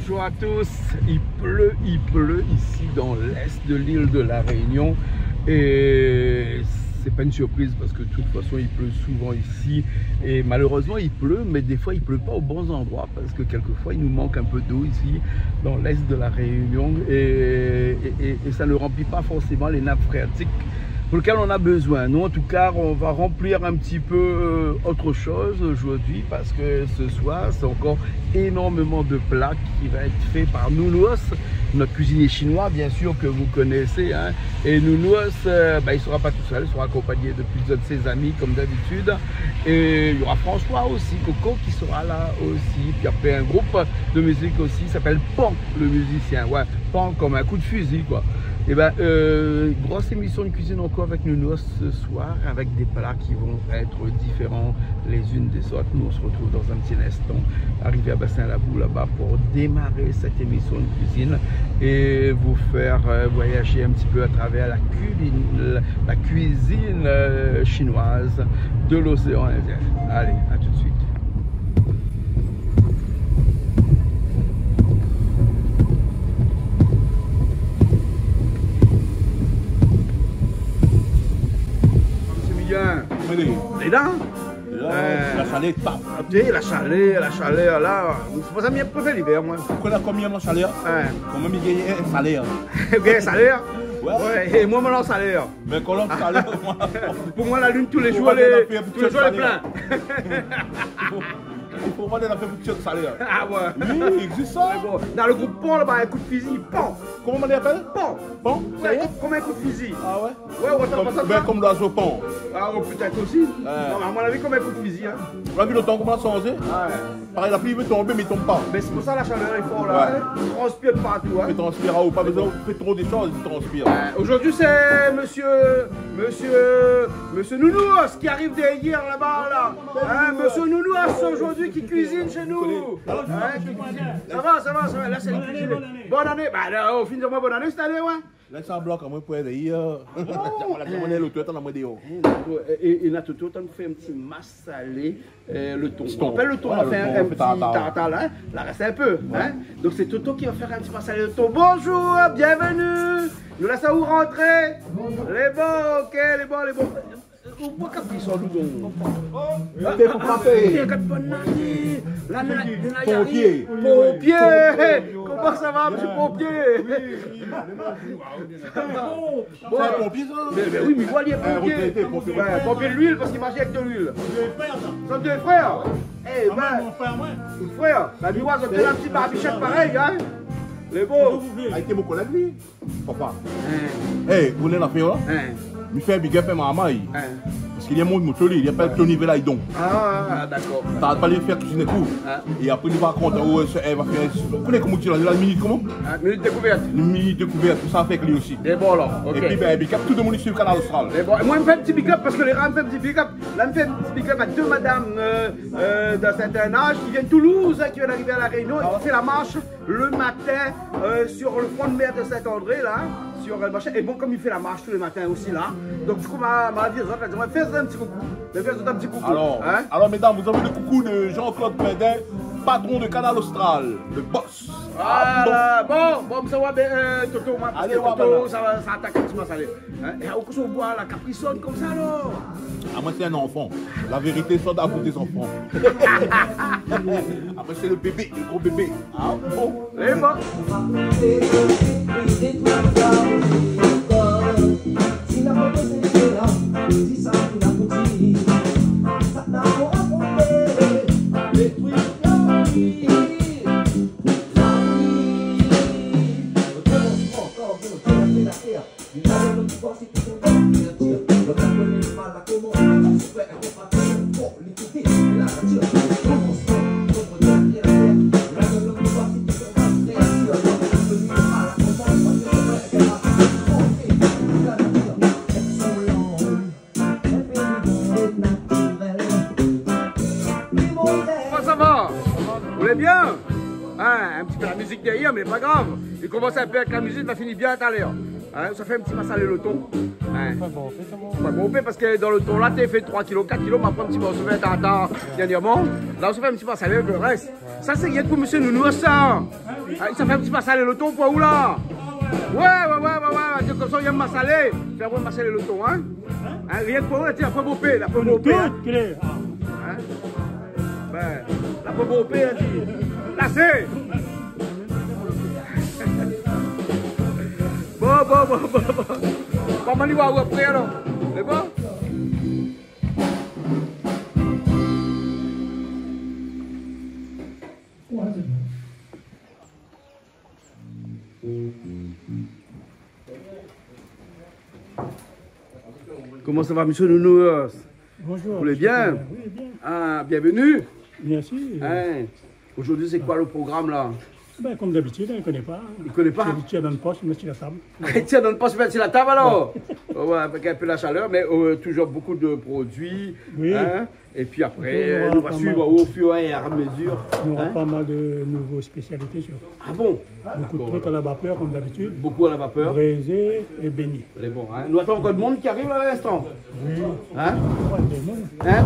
Bonjour à tous, il pleut ici dans l'est de l'île de la Réunion et c'est pas une surprise parce que de toute façon il pleut souvent ici et malheureusement il pleut, mais des fois il pleut pas aux bons endroits parce que quelquefois il nous manque un peu d'eau ici dans l'est de la Réunion et ça ne remplit pas forcément les nappes phréatiques pour lesquelles on a besoin. Nous en tout cas on va remplir un petit peu autre chose aujourd'hui parce que ce soir c'est encore énormément de plats qui va être fait par Nounous, notre cuisinier chinois bien sûr que vous connaissez, hein. Et Nounous il ne sera pas tout seul, il sera accompagné de plusieurs de ses amis comme d'habitude, et il y aura François aussi, Coco qui sera là aussi, puis après un groupe de musique aussi s'appelle Pan le musicien, ouais, Pan comme un coup de fusil quoi. Et grosse émission de cuisine encore avec Nounous ce soir, avec des plats qui vont être différents les unes des autres. Nous on se retrouve dans un petit instant, arrivé à Bassin-Labou là-bas pour démarrer cette émission de cuisine et vous faire voyager un petit peu à travers la cuisine chinoise de l'océan Indien. Allez, à tout de suite. Les dents la chaleur tape. La chaleur là, c'est pas ça que préfère l'hiver moi. Pourquoi la combien de chaleur? Comment il gagne un salaire? Gagne un salaire? Ouais. Et moi mon salaire. Mais quand on salaire, pour moi la lune tous les jours est plein. Il faut voir des affaires pour salaire. Ah ouais. Oui, il existe ça. Bon, dans le groupe Pont, là-bas, un coup de fusil, Pont. Comment on l'appelle? Pont. Pont? Ouais, comme un coup de fusil. Ah ouais? Ouais, comme l'oiseau pont. Ah ouais, peut-être aussi. Non, à mon avis, comme un coup de fusil. Hein. On a vu le temps comment ça changé? Ouais. Pareil, la pluie veut tomber, mais il tombe pas. Mais c'est pour ça la chaleur est forte là. Hein. Il transpire partout. Hein. Il transpire à haut, pas besoin de faire trop des choses, il transpire. Aujourd'hui, c'est monsieur Nounous qui arrive derrière là-bas. Là. Hein, monsieur Nounous aujourd'hui qui cuisine chez nous. Ça va. Là, c'est une cuisine. Bonne année. Bah, là, au fin de mois, bonne année cette année, ouais. Là, c'est un bloc à moi pour aller hier. On est l'autre, on a modéo. Et là, tout on fait un petit masse salé, le thon. On appelle le thon, on fait un petit tartare là. Là, reste un peu. Hein. Donc, c'est Toto qui va faire un petit masse salé le thon. Bonjour, bienvenue. Nous laissons où rentrer. Les bons, ok, les bons. Pourquoi ils sont lourds? Il faut frapper. Pompier. Comment ça va, monsieur Pompier? C'est un pompier ça? Mais oui, mais voilà, il est pompier. Pompier de l'huile parce qu'il marche avec de l'huile. Sont deux frères. Eh ben, frère. Bah, lui, on a un petit barbichette pareil, hein? Les beaux. A été mon collègue lui? Papa. Eh, vous voulez la faire là? Il fait un big up à ma maman. Parce qu'il y a un monde moutoli, il n'y a pas de Tony Velaïdon. Ah, d'accord. T'as pas les faire cuisiner tout. Et après, il va raconter où elle va faire. Vous connaissez comment tu l'as la minute comment? Minute découverte. Une minute découverte, tout ça avec lui aussi. Et bon, alors. Et puis, ben, big up tout le monde ici au Canal Austral. Et bon, moi, je me fais un petit big up parce que les rats me font un petit big up. Là, je me fais un petit big up à deux madames d'un certain âge qui viennent de Toulouse, qui viennent d'arriver à la Réunion et qui fait la marche le matin sur le front de mer de Saint-André, là. Sur le machin. Et bon, comme il fait la marche tous les matins aussi là, donc du coup ma vie, fais un petit coucou. Alors mesdames, vous avez le coucou de Jean-Claude Pédin, patron de Canal Austral, le boss. Voilà, bon, ça va bien, Toto, moi, parce que Toto, ça attaque un petit peu salé. Et au coup, on boit la caprissonne comme ça alors. Ah, moi c'est un enfant. La vérité, c'est d'avoir des enfants. Après c'est le bébé, le gros bébé. Ah bon. Et bon. Bien, un petit peu la musique derrière, mais pas grave. Il commence un peu avec la musique, va finir bien à l'heure. Ça fait un petit massage le thon. Pas bon parce que dans le thon là, tu fait 3 kg, 4 kg, mais après un petit peu, on se fait dernièrement. Là, on se fait un petit massage avec le reste. Ça, c'est rien pour monsieur Nounous, ça. Ah, ça fait un petit massalé le ton pour où là? Ouais. Comme ça, il y a un massalé. Fais un massalé le ton, hein? Rien que pour où, là, tu as pas beau-pé, la pomme au pé. Ben, la pomme au pé, là, là, c'est. Bon. Comment il va après alors? C'est bon? Comment ça va, monsieur Nounous? Bonjour. Vous allez bien? Oui, bien. Ah, bienvenue. Merci. Hein? Aujourd'hui, c'est quoi le programme là? Ben, comme d'habitude, on ne connaît pas. Il ne connaît pas? Je tiens dans le poche, je mets sur la table. Tiens, donne pas se mettre sur la table alors? Ouais, avec un peu la chaleur, mais toujours beaucoup de produits. Oui. Hein? Et puis après, on va suivre au fur et à mesure. Il y aura Hein? pas mal de nouveaux spécialités sur. Ah bon? Beaucoup de trucs à la vapeur, comme d'habitude. Beaucoup à la vapeur. Braisé et béni. C'est bon, hein? Nous attendons encore de monde qui arrive à l'instant. Oui. Hein? Ouais, des noms. Hein?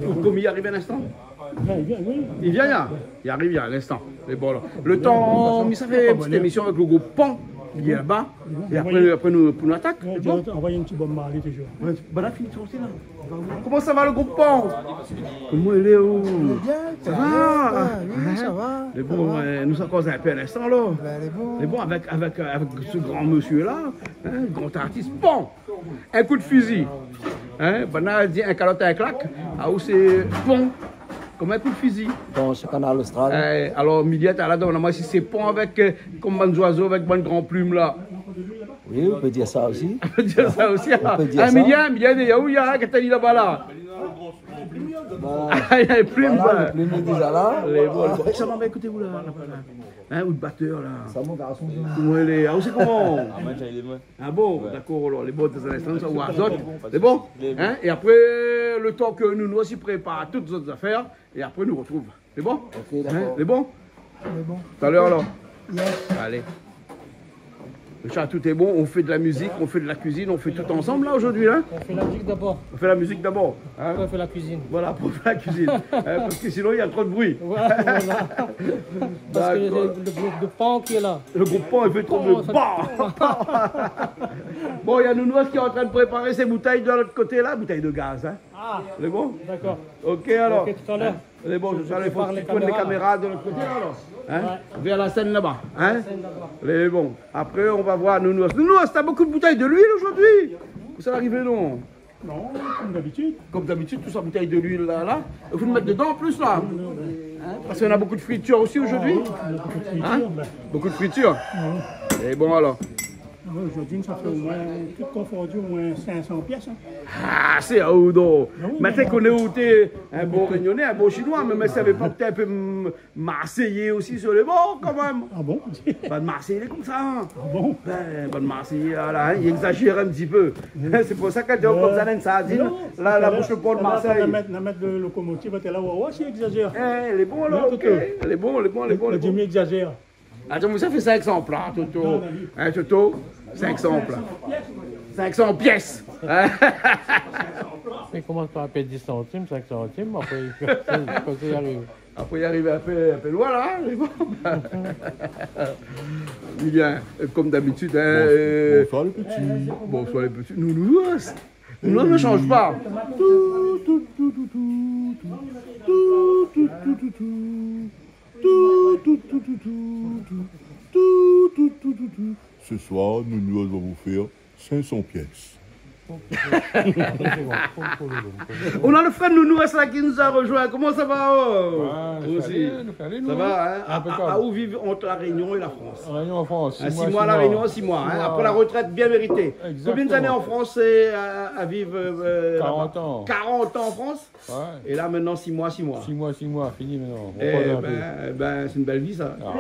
Ou commis arrive à l'instant? Ben, il vient, oui. Il vient là. Il arrive à l'instant. C'est bon là. Le temps, mais ça fait une petite émission avec le groupe Pan. Il est là-bas. Et après nous attaquons. Ouais, C'est j'ai bon? envoyé un petit bon Marley toujours. Ouais, bonne affinité aussi là. Comment ça va le groupe Pan? Comment il est où? Ça va? Oui, ça va. C'est bon, nous sommes causé un peu à l'instant là. C'est bon avec ce grand monsieur là, hein, grand artiste Pan. Un coup de fusil. Hein, Bana dit un calotte à un claque. Ah où c'est Pont. Comme un coup de fusil. Dans ce canal austral. Alors, Miliette, à la donne, moi, si c'est Pont avec, comme bon oiseau, avec bonne grand plume là. Oui, on peut dire ça aussi. On peut dire ça aussi. On peut dire ça. Miliette, il y a où il y a un qui t'a dit là-bas là? Bon, Il y a les plumes. voilà, le plume est déjà là. Les bols. Ça m'a écoutez vous là. Hein, ou le batteur là. Ça, mon garçon. Comment elle est? Ah, c'est comment? Ah bon, d'accord, alors les bottes des instants, ça ou azote. C'est bon? Hein? Et après, le temps que nous aussi préparons toutes les autres affaires, et après nous retrouvons. C'est bon? Ok, d'accord. C'est bon? C'est bon. Tout à l'heure alors? Yes. Allez. Le chat, tout est bon, on fait de la musique, on fait de la cuisine, on fait tout ensemble là aujourd'hui. Hein? On fait la musique d'abord, On fait la musique d'abord. Hein? après on fait la cuisine. Voilà, pour faire la cuisine. Hein, parce que sinon il y a trop de bruit. Voilà. Parce que le groupe de Pan qui est là. Le groupe Pan, il fait trop de Bon, il y a Nounous qui est en train de préparer ses bouteilles de l'autre côté là, bouteilles de gaz. Hein? Ah, C'est bon? d'accord. Ok alors. Ok, tout à l'heure. C'est bon, je suis allé prépare les prendre les caméras, caméras de l'autre côté alors. Hein? Vers la scène là-bas. Hein? C'est bon. Après, on va voir Nounous. Nounous, t'as beaucoup de bouteilles de l'huile aujourd'hui? Où ça arrive non? Non, comme d'habitude. Comme d'habitude, tout ça bouteille de l'huile là. Il faut le mettre dedans en plus là. Hein? Parce qu'on a beaucoup de friture aussi aujourd'hui. Beaucoup de friture, Hein? ben, Beaucoup de friture. Et bon alors. aujourd'hui, ça fait au moins, tout confondu, au moins 500 pièces. Hein. Ah, c'est à Oudo. oui, Mais mais tu qu'on est où t'es un bon réunionnais, un bon chinois, mais ça veut pas que t'es un peu marseillais aussi sur les bords quand même. Ah bon? Pas de Marseillais, il est comme ça. Hein. Ah bon? Ben, pas de Marseillais, voilà, hein, il exagère un petit peu. C'est pour ça qu'elle dit comme ça, une sardine, la bouche le pont de Marseille. La mettre de locomotive, t'es là, ouais, c'est exagère. Elle est bon là, ok. Elle est bon, elle est bon, elle est bon. Le Jimmy exagère. Attends, ça fait 500 plats, Toto. Hein, Toto? 500 plats. 500 pièces. Hein? Il commence par payer 10 centimes, 5 centimes, après quand il arrive. Après, il arrive un peu loin là. C'est bon. Il vient, comme d'habitude. Hein, Bonsoir les petits. bonsoir les petits. Nounous ne change pas. Ce soir, nous allons vous faire 500 pièces. On a le frère Nounous là qui nous a rejoint. Comment ça va? Aussi. Ça va, hein? À où vivent entre la Réunion et la France? Réunion en France. 6 mois à la Réunion, 6 mois. Hein? Après la retraite bien méritée. Exactement. Combien d'années en France et à vivre 40 ans. 40 ans en France. Ouais. Et là maintenant 6 mois, 6 mois. 6 mois, fini maintenant. On Eh repose un peu. c'est une belle vie ça. Ah,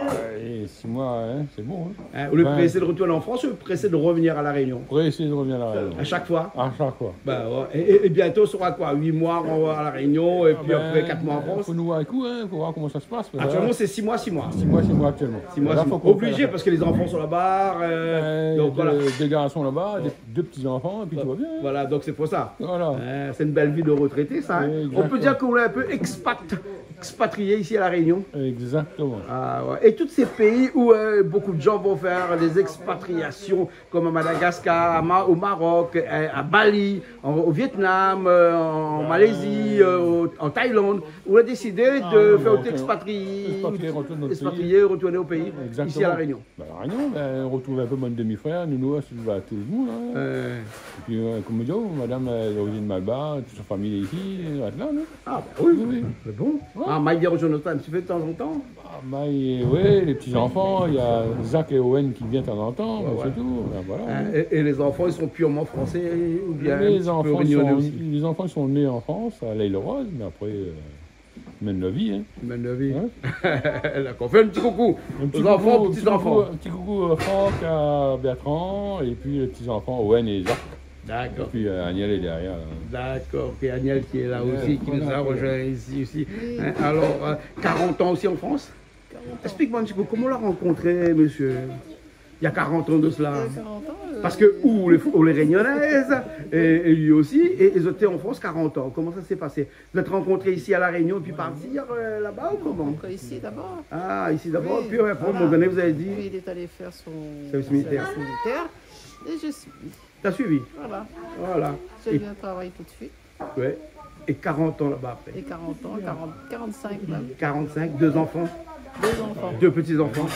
et 6 mois, hein, c'est bon. Hein. Ou le Ben, pressé de retourner en France ou le pressé de revenir à la Réunion? Pour essayer de revenir à la Réunion. À chaque fois. À chaque fois. Ben, ouais. Et bientôt ce sera quoi? 8 mois à la Réunion et puis après 4 mois en France. Il faut nous voir un coup, hein, pour voir comment ça se passe. Actuellement c'est 6 mois, 6 mois. 6 mois actuellement. 6 mois, Là, 6 faut mois. qu'on Obligé fasse parce que les enfants sont là-bas. Donc voilà. Des garçons là-bas, deux petits-enfants, et puis tout va bien. Voilà, donc c'est pour ça. Voilà. C'est une belle vie de retraité ça. Hein. On Exactement. peut dire qu'on est un peu expat expatriés ici à La Réunion. Exactement. Ah, ouais. Et tous ces pays où beaucoup de gens vont faire des expatriations, comme à Madagascar, au Maroc, à Bali, au Vietnam, en Malaisie, en Thaïlande, où on a décidé de faire autre expatrier, retourner au pays, exactement. Ici à La Réunion. Ben, La Réunion, on retrouve un peu mon demi-frère, nous, il va à tout le monde. Hein. Et puis, comme je dis, madame est d'origine Malba, toute sa famille est ici, elle est là, non? Ah, bah oui, c'est bon. Ouais. Ah, Mike vient rejoindre un petit peu de temps en temps. Ah, Mike, oui, les petits-enfants, il y a Zach et Owen qui viennent de temps en temps, c'est tout. Ben, voilà. Et les enfants, ils sont purement français ou bien les enfants sont nés en France, à l'Île-Rose, mais après, ils mènent la vie. Hein. Ils mènent la vie. D'accord. Fais un petit coucou aux enfants, aux petits-enfants. Un petit coucou à Franck, à Bertrand, et puis les petits-enfants, Owen et Zach. D'accord. Et puis Agnel est derrière. D'accord. Et Agnel qui est là aussi, qui nous a rejoint ici aussi. Hein? Alors, 40 ans aussi en France. Explique-moi un petit peu, comment on l'a rencontré, monsieur? Il y a 40 ans de cela. 40 ans, Parce que où les Réunionnaises, et lui aussi, et ils étaient en France 40 ans. Comment ça s'est passé? Vous êtes rencontrés ici à La Réunion, puis partir là-bas ou comment? Ici d'abord. Ah, ici d'abord, Oui, puis après, à un moment donné, vous avez dit... Puis il est allé faire son service militaire. Et je suis. T'as suivi? Voilà. J'ai bien travaillé tout de suite. Ouais. Et 40 ans là-bas après? Et 40 ans, 45 même. 45, 2 enfants? 2 enfants. 2 petits-enfants?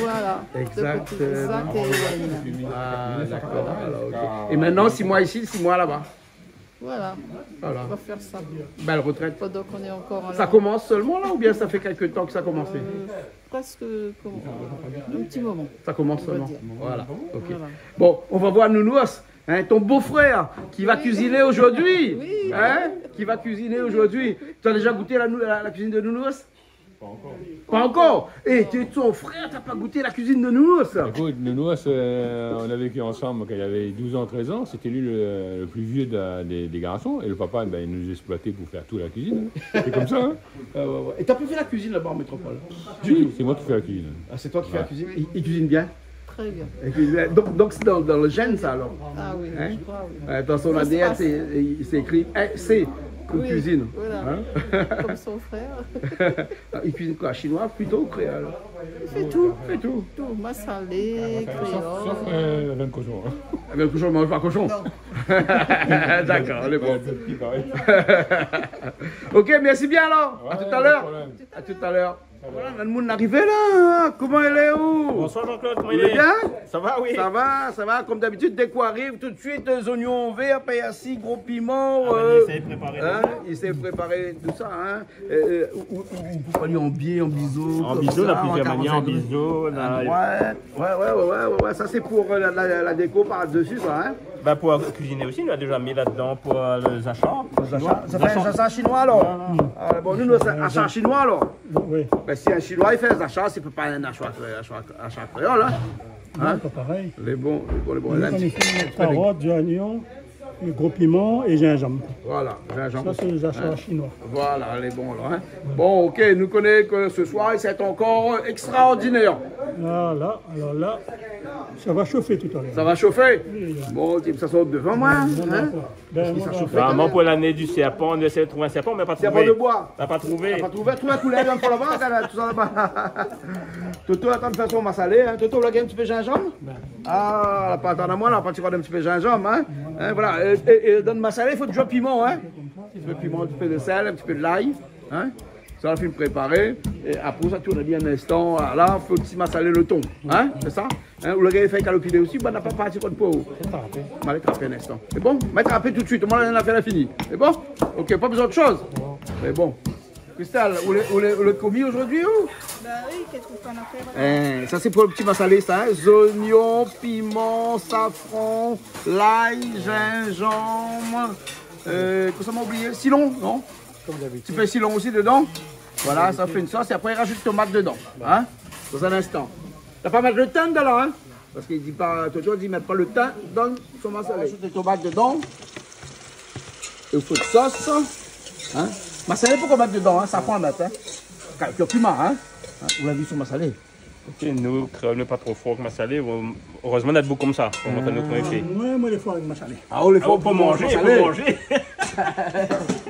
Voilà. Exact. Zach et Hélène. Ah, d'accord. Alors, okay. Et maintenant, 6 mois ici, 6 mois là-bas? Voilà. On va faire ça. Belle retraite. Pendant qu'on est encore Ça commence seulement là ou bien ça fait quelques temps que ça a commencé? Presque un petit moment. Ça commence seulement. Voilà. Ok. Voilà. Bon, on va voir Nounouas, hein, ton beau-frère qui va cuisiner aujourd'hui. Oui. Hein, qui va cuisiner aujourd'hui. Tu as déjà goûté la cuisine de Nounouas? Pas encore. Pas encore? Et tu es ton frère, t'as pas goûté la cuisine de Nounouas? Écoute, Nounouas, on a vécu ensemble quand il avait 12 ans, 13 ans. C'était lui le plus vieux des garçons. Et le papa, ben, il nous exploitait pour faire toute la cuisine. C'est comme ça. Hein. Et t'as pas fait la cuisine là-bas en métropole? Si, c'est moi qui fais la cuisine. Ah, c'est toi qui fais la cuisine? Il cuisine bien? Très bien. Donc c'est dans le gène ça alors? Ah oui, Hein? je crois, oui. Dans son ADN, c'est écrit C comme cuisine. Voilà. Hein? Comme son frère. Il cuisine quoi? Chinois plutôt ou créole? Il fait tout. Il fait tout. Tout. Massalé, créole. Sauf la viande cochon. Hein. Eh bien, le cochon ne mange pas cochon. D'accord, on est bon. Ok, merci bien alors. Ouais, à tout à l'heure. À tout à l'heure. Voilà, le monde est arrivé là. Comment elle est où? Bonsoir Jean-Claude, comment Il il est est? bien? Ça va, oui. Ça va. Comme d'habitude, dès qu'on arrive, tout de suite, des oignons verts, paillassis, gros piments. Il s'est préparé. Il s'est préparé tout ça. Hein. Vous parlez en biais, en biseau. En biseau, on a plusieurs manières, en biseau. Ouais. Ça, c'est pour la déco par-dessus, ça. Hein. Bah, pour cuisiner aussi, on a déjà mis là-dedans pour les achats. Ça fait un achat chinois alors? Ah, bon, nous, c'est un achat chinois alors? Oui, Ben, si un chinois il fait des achats, c'est pas un achat créole. Hein? non, pas pareil. Les bons. Nous, on fait carottes, des oignons, des gros piments et gingembre. Voilà, gingembre. Ça, c'est les achats chinois. Voilà, les bons là. Hein? Bon, ok, nous connaissons que ce soir, c'est encore extraordinaire. Voilà, alors là, ça va chauffer tout à l'heure. Ça va chauffer? Bon, ça sort devant moi. Hein? Vraiment pour l'année du serpent, on essaie de trouver un serpent, mais pas trouvé. Serpent de bois. On n'a pas trouvé. Trouver un coulet dans le là-bas, tout ça là-bas. Toto attend de faire son massalé. Hein? Toto, là, il y a un petit peu de gingembre? Ah, là, pas attendre à moi, là, pas tirer un petit peu de gingembre. Hein? Voilà, et dans le massalé, il faut du piment. Hein? Un petit peu de piment, un petit peu de sel, un petit peu de l'ail. Hein? Ça, on fait préparer. Et après, ça tourne bien un instant. Là, il faut aussi massaler le thon. Hein? C'est ça? Hein? Ou le gars, il fait calopiner aussi. On n'a pas parti contre peau. On va les trapper un instant. C'est bon? On va les trapper tout de suite. Moi, l'affaire est finie. C'est bon? Ok, pas besoin de choses. C'est bon. Christelle, où le commis aujourd'hui ou? Bah oui, qu'est-ce qu'on a fait? Ça, c'est pour le petit massalé, ça. Hein? Oignons, piment, safran, l'ail, gingembre. Qu'est-ce qu'on m'a oublié? Silon, non? Tu fais silon aussi dedans. Voilà, ça fait une sauce et après il rajoute tomate dedans. Hein? Dans un instant. T'as pas mettre le thym dedans, hein? Parce qu'il dit pas, toujours dit mettre pas le thym dans son massalé. Rajoute les tomates dedans. Et il faut de sauce. Hein? Massalé, pourquoi mettre dedans? Hein? Ça prend à mettre. Hein? Curcuma, hein? Vous l'avez vu sur massalé. Ok, nous, créole n'est pas trop fort que massalé. Heureusement d'être beau comme ça. Pour montrer notre effet. Moi, des fois avec ma salée. Ah, on les fait Pour manger, pour manger.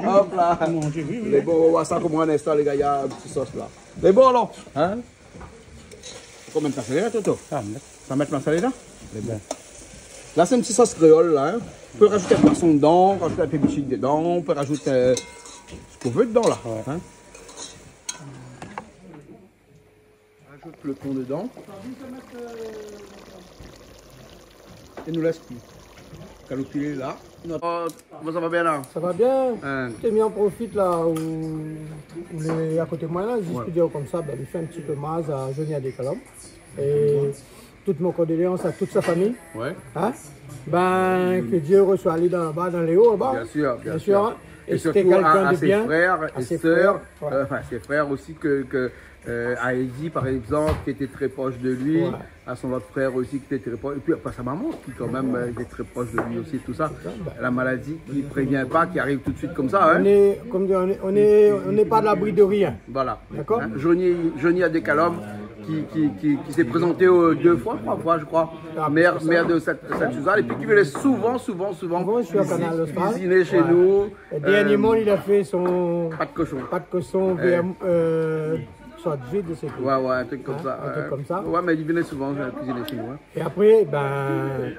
Hop là. Manger, oui, oui. Les bon, on va voir ça comment un instant, les gars, il y a un petit sauce là. Les bon, alors. Hein? Combien de temps là, Toto? Ça va mettre ma là? Là, c'est une petite sauce créole, là. Hein? On peut rajouter un poisson dedans, rajouter un peu de chic dedans, on peut rajouter ce qu'on veut dedans, là. Hein? On rajoute le thon dedans. Et nous laisse plus. Caloupiller là. Comment ça va bien là? Ça va bien. Hein. J'ai mis en profite là où les à côté de moi là, juste pour dire comme ça, ben, il fait un petit peu mal à Johnny Adécalom. Et toutes mes condoléances à toute sa famille. Ouais. Hein? Ben, que Dieu reçoit aller dans le bas, dans les hauts là-bas. Bien sûr, bien sûr. sûr. Hein? Et c'était surtout quelqu'un à de ses bien. frères À et ses sœurs, frères, ouais. enfin ses frères aussi, à Eddie par exemple, qui était très proche de lui, Ouais. à son autre frère aussi qui était très proche, et puis à sa maman qui quand même était très proche de lui aussi, tout ça. La maladie qui ne prévient pas, qui arrive tout de suite comme ça. Hein? On est, comme dire, on n'est pas de l'abri de rien. Voilà. D'accord. Hein? Johnny Adécalom qui s'est présenté 2 fois, 3 fois je crois, Ah, maire c'est ça. de cette Suzanne, et puis qui venait souvent Souvent, sur le canal Austral. cuisiner chez Ouais. nous. Et dernièrement, il a fait son Pas de cochon. pâte cochon soit vide, je sais plus. Ouais, un truc comme Hein, ça. un truc comme ça. Ouais, mais il venait souvent cuisiner chez nous. Hein. Et après, ben,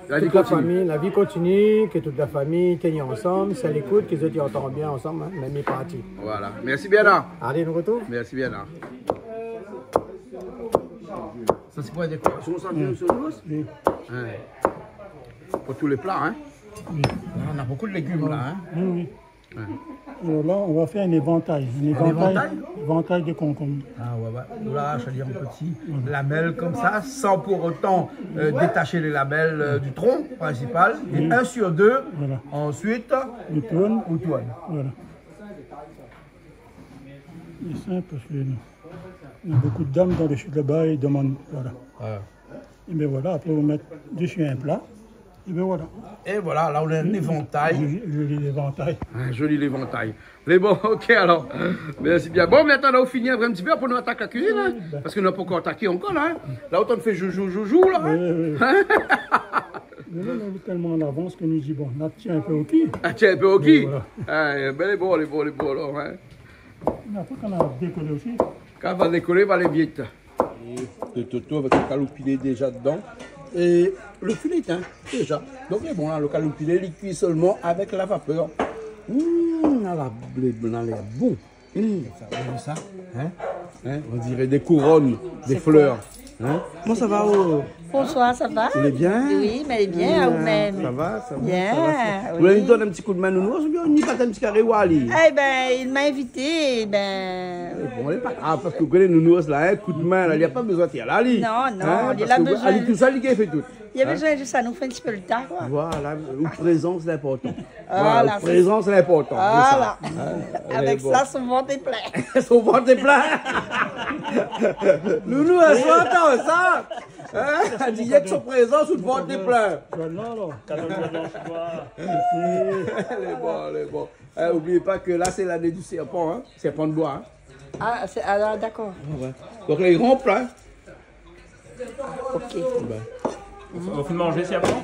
La vie toute la continue. famille, la vie continue, que toute la famille tenue ensemble, ça l'écoute, qu'ils autres entendent bien ensemble, hein, même les partis. Voilà. Merci bien là. Allez, nous retrouvons. Merci bien là. Ça c'est pour la décoration, ça vient sur l'os? Oui. Ouais. Pour tous les plats, hein? Oui. Là, on a beaucoup de légumes là, hein? Oui, oui. Ouais. Alors là, on va faire un éventail. Éventail de concombre. Ah ouais. Là, je veux dire en petit lamelles comme ça, sans pour autant détacher les lamelles du tronc principal. Et 1 sur 2. Voilà. Ensuite, Le tourne. au toile. Voilà. C'est simple parce que il y a beaucoup de dames dans les chutes là-bas et ils demandent. Voilà. Ouais. Et bien voilà, après on met dessus un plat. Et bien voilà. Et voilà, là on a un éventail. Je lis l'éventail. Un joli éventail. Mais bon, ok alors. Merci bien. Bon, maintenant on finit un petit peu pour nous attaquer la cuisine. Hein? Parce que nous n'avons pas encore attaqué encore là. Hein? Là, autant on fait joujou là. Hein? Oui. Mais là, on est tellement en avance que nous disons, bon, là, tiens un peu au qui. Ah, tiens, un peu au qui. Voilà. Ah, ben, les bons alors. Hein? Mais après qu'on a décollé aussi. Quand on va décoller, va aller vite. Le toto avec le caloupiné déjà dedans. Et le filet, hein, déjà. Donc, il est bon, là, le caloupiné, il cuit seulement avec la vapeur. Les blancs, les bon. Ça, hein? On dirait des couronnes, des fleurs. Hein? Comment ça va? Bonsoir, ça va? Vous allez bien? Oui, mais bien, à vous-même. Ça va? Bien, Vous oui. voulez nous donner un petit coup de main, nous ou bien on n'y pas un petit carré ou aller? Eh ben, il m'a invité, ben... Bon, n'est pas grave, parce que vous connaissez nous là, un coup de main, là, il n'y a pas besoin de tirer là, Ali. Non, il parce a que besoin. Ali, tout ça, il fait tout. Il y a besoin de ça, nous fait un petit peu le temps, quoi. Voilà, une présence, c'est important. Voilà, Une présence, c'est important. Voilà. Avec bon. ça, son ventre est plein. Son ventre est plein. Nounou, elle s'entend, ça. Hein? Elle dit, il y a que son présence, son ventre est plein. Voilà, alors. Elle est bon. N'oubliez pas que là, c'est l'année du serpent, hein? Serpent de bois. Hein? Ah, d'accord. Ouais. Donc, les grands plats. Ok. Vous pouvez manger serpent?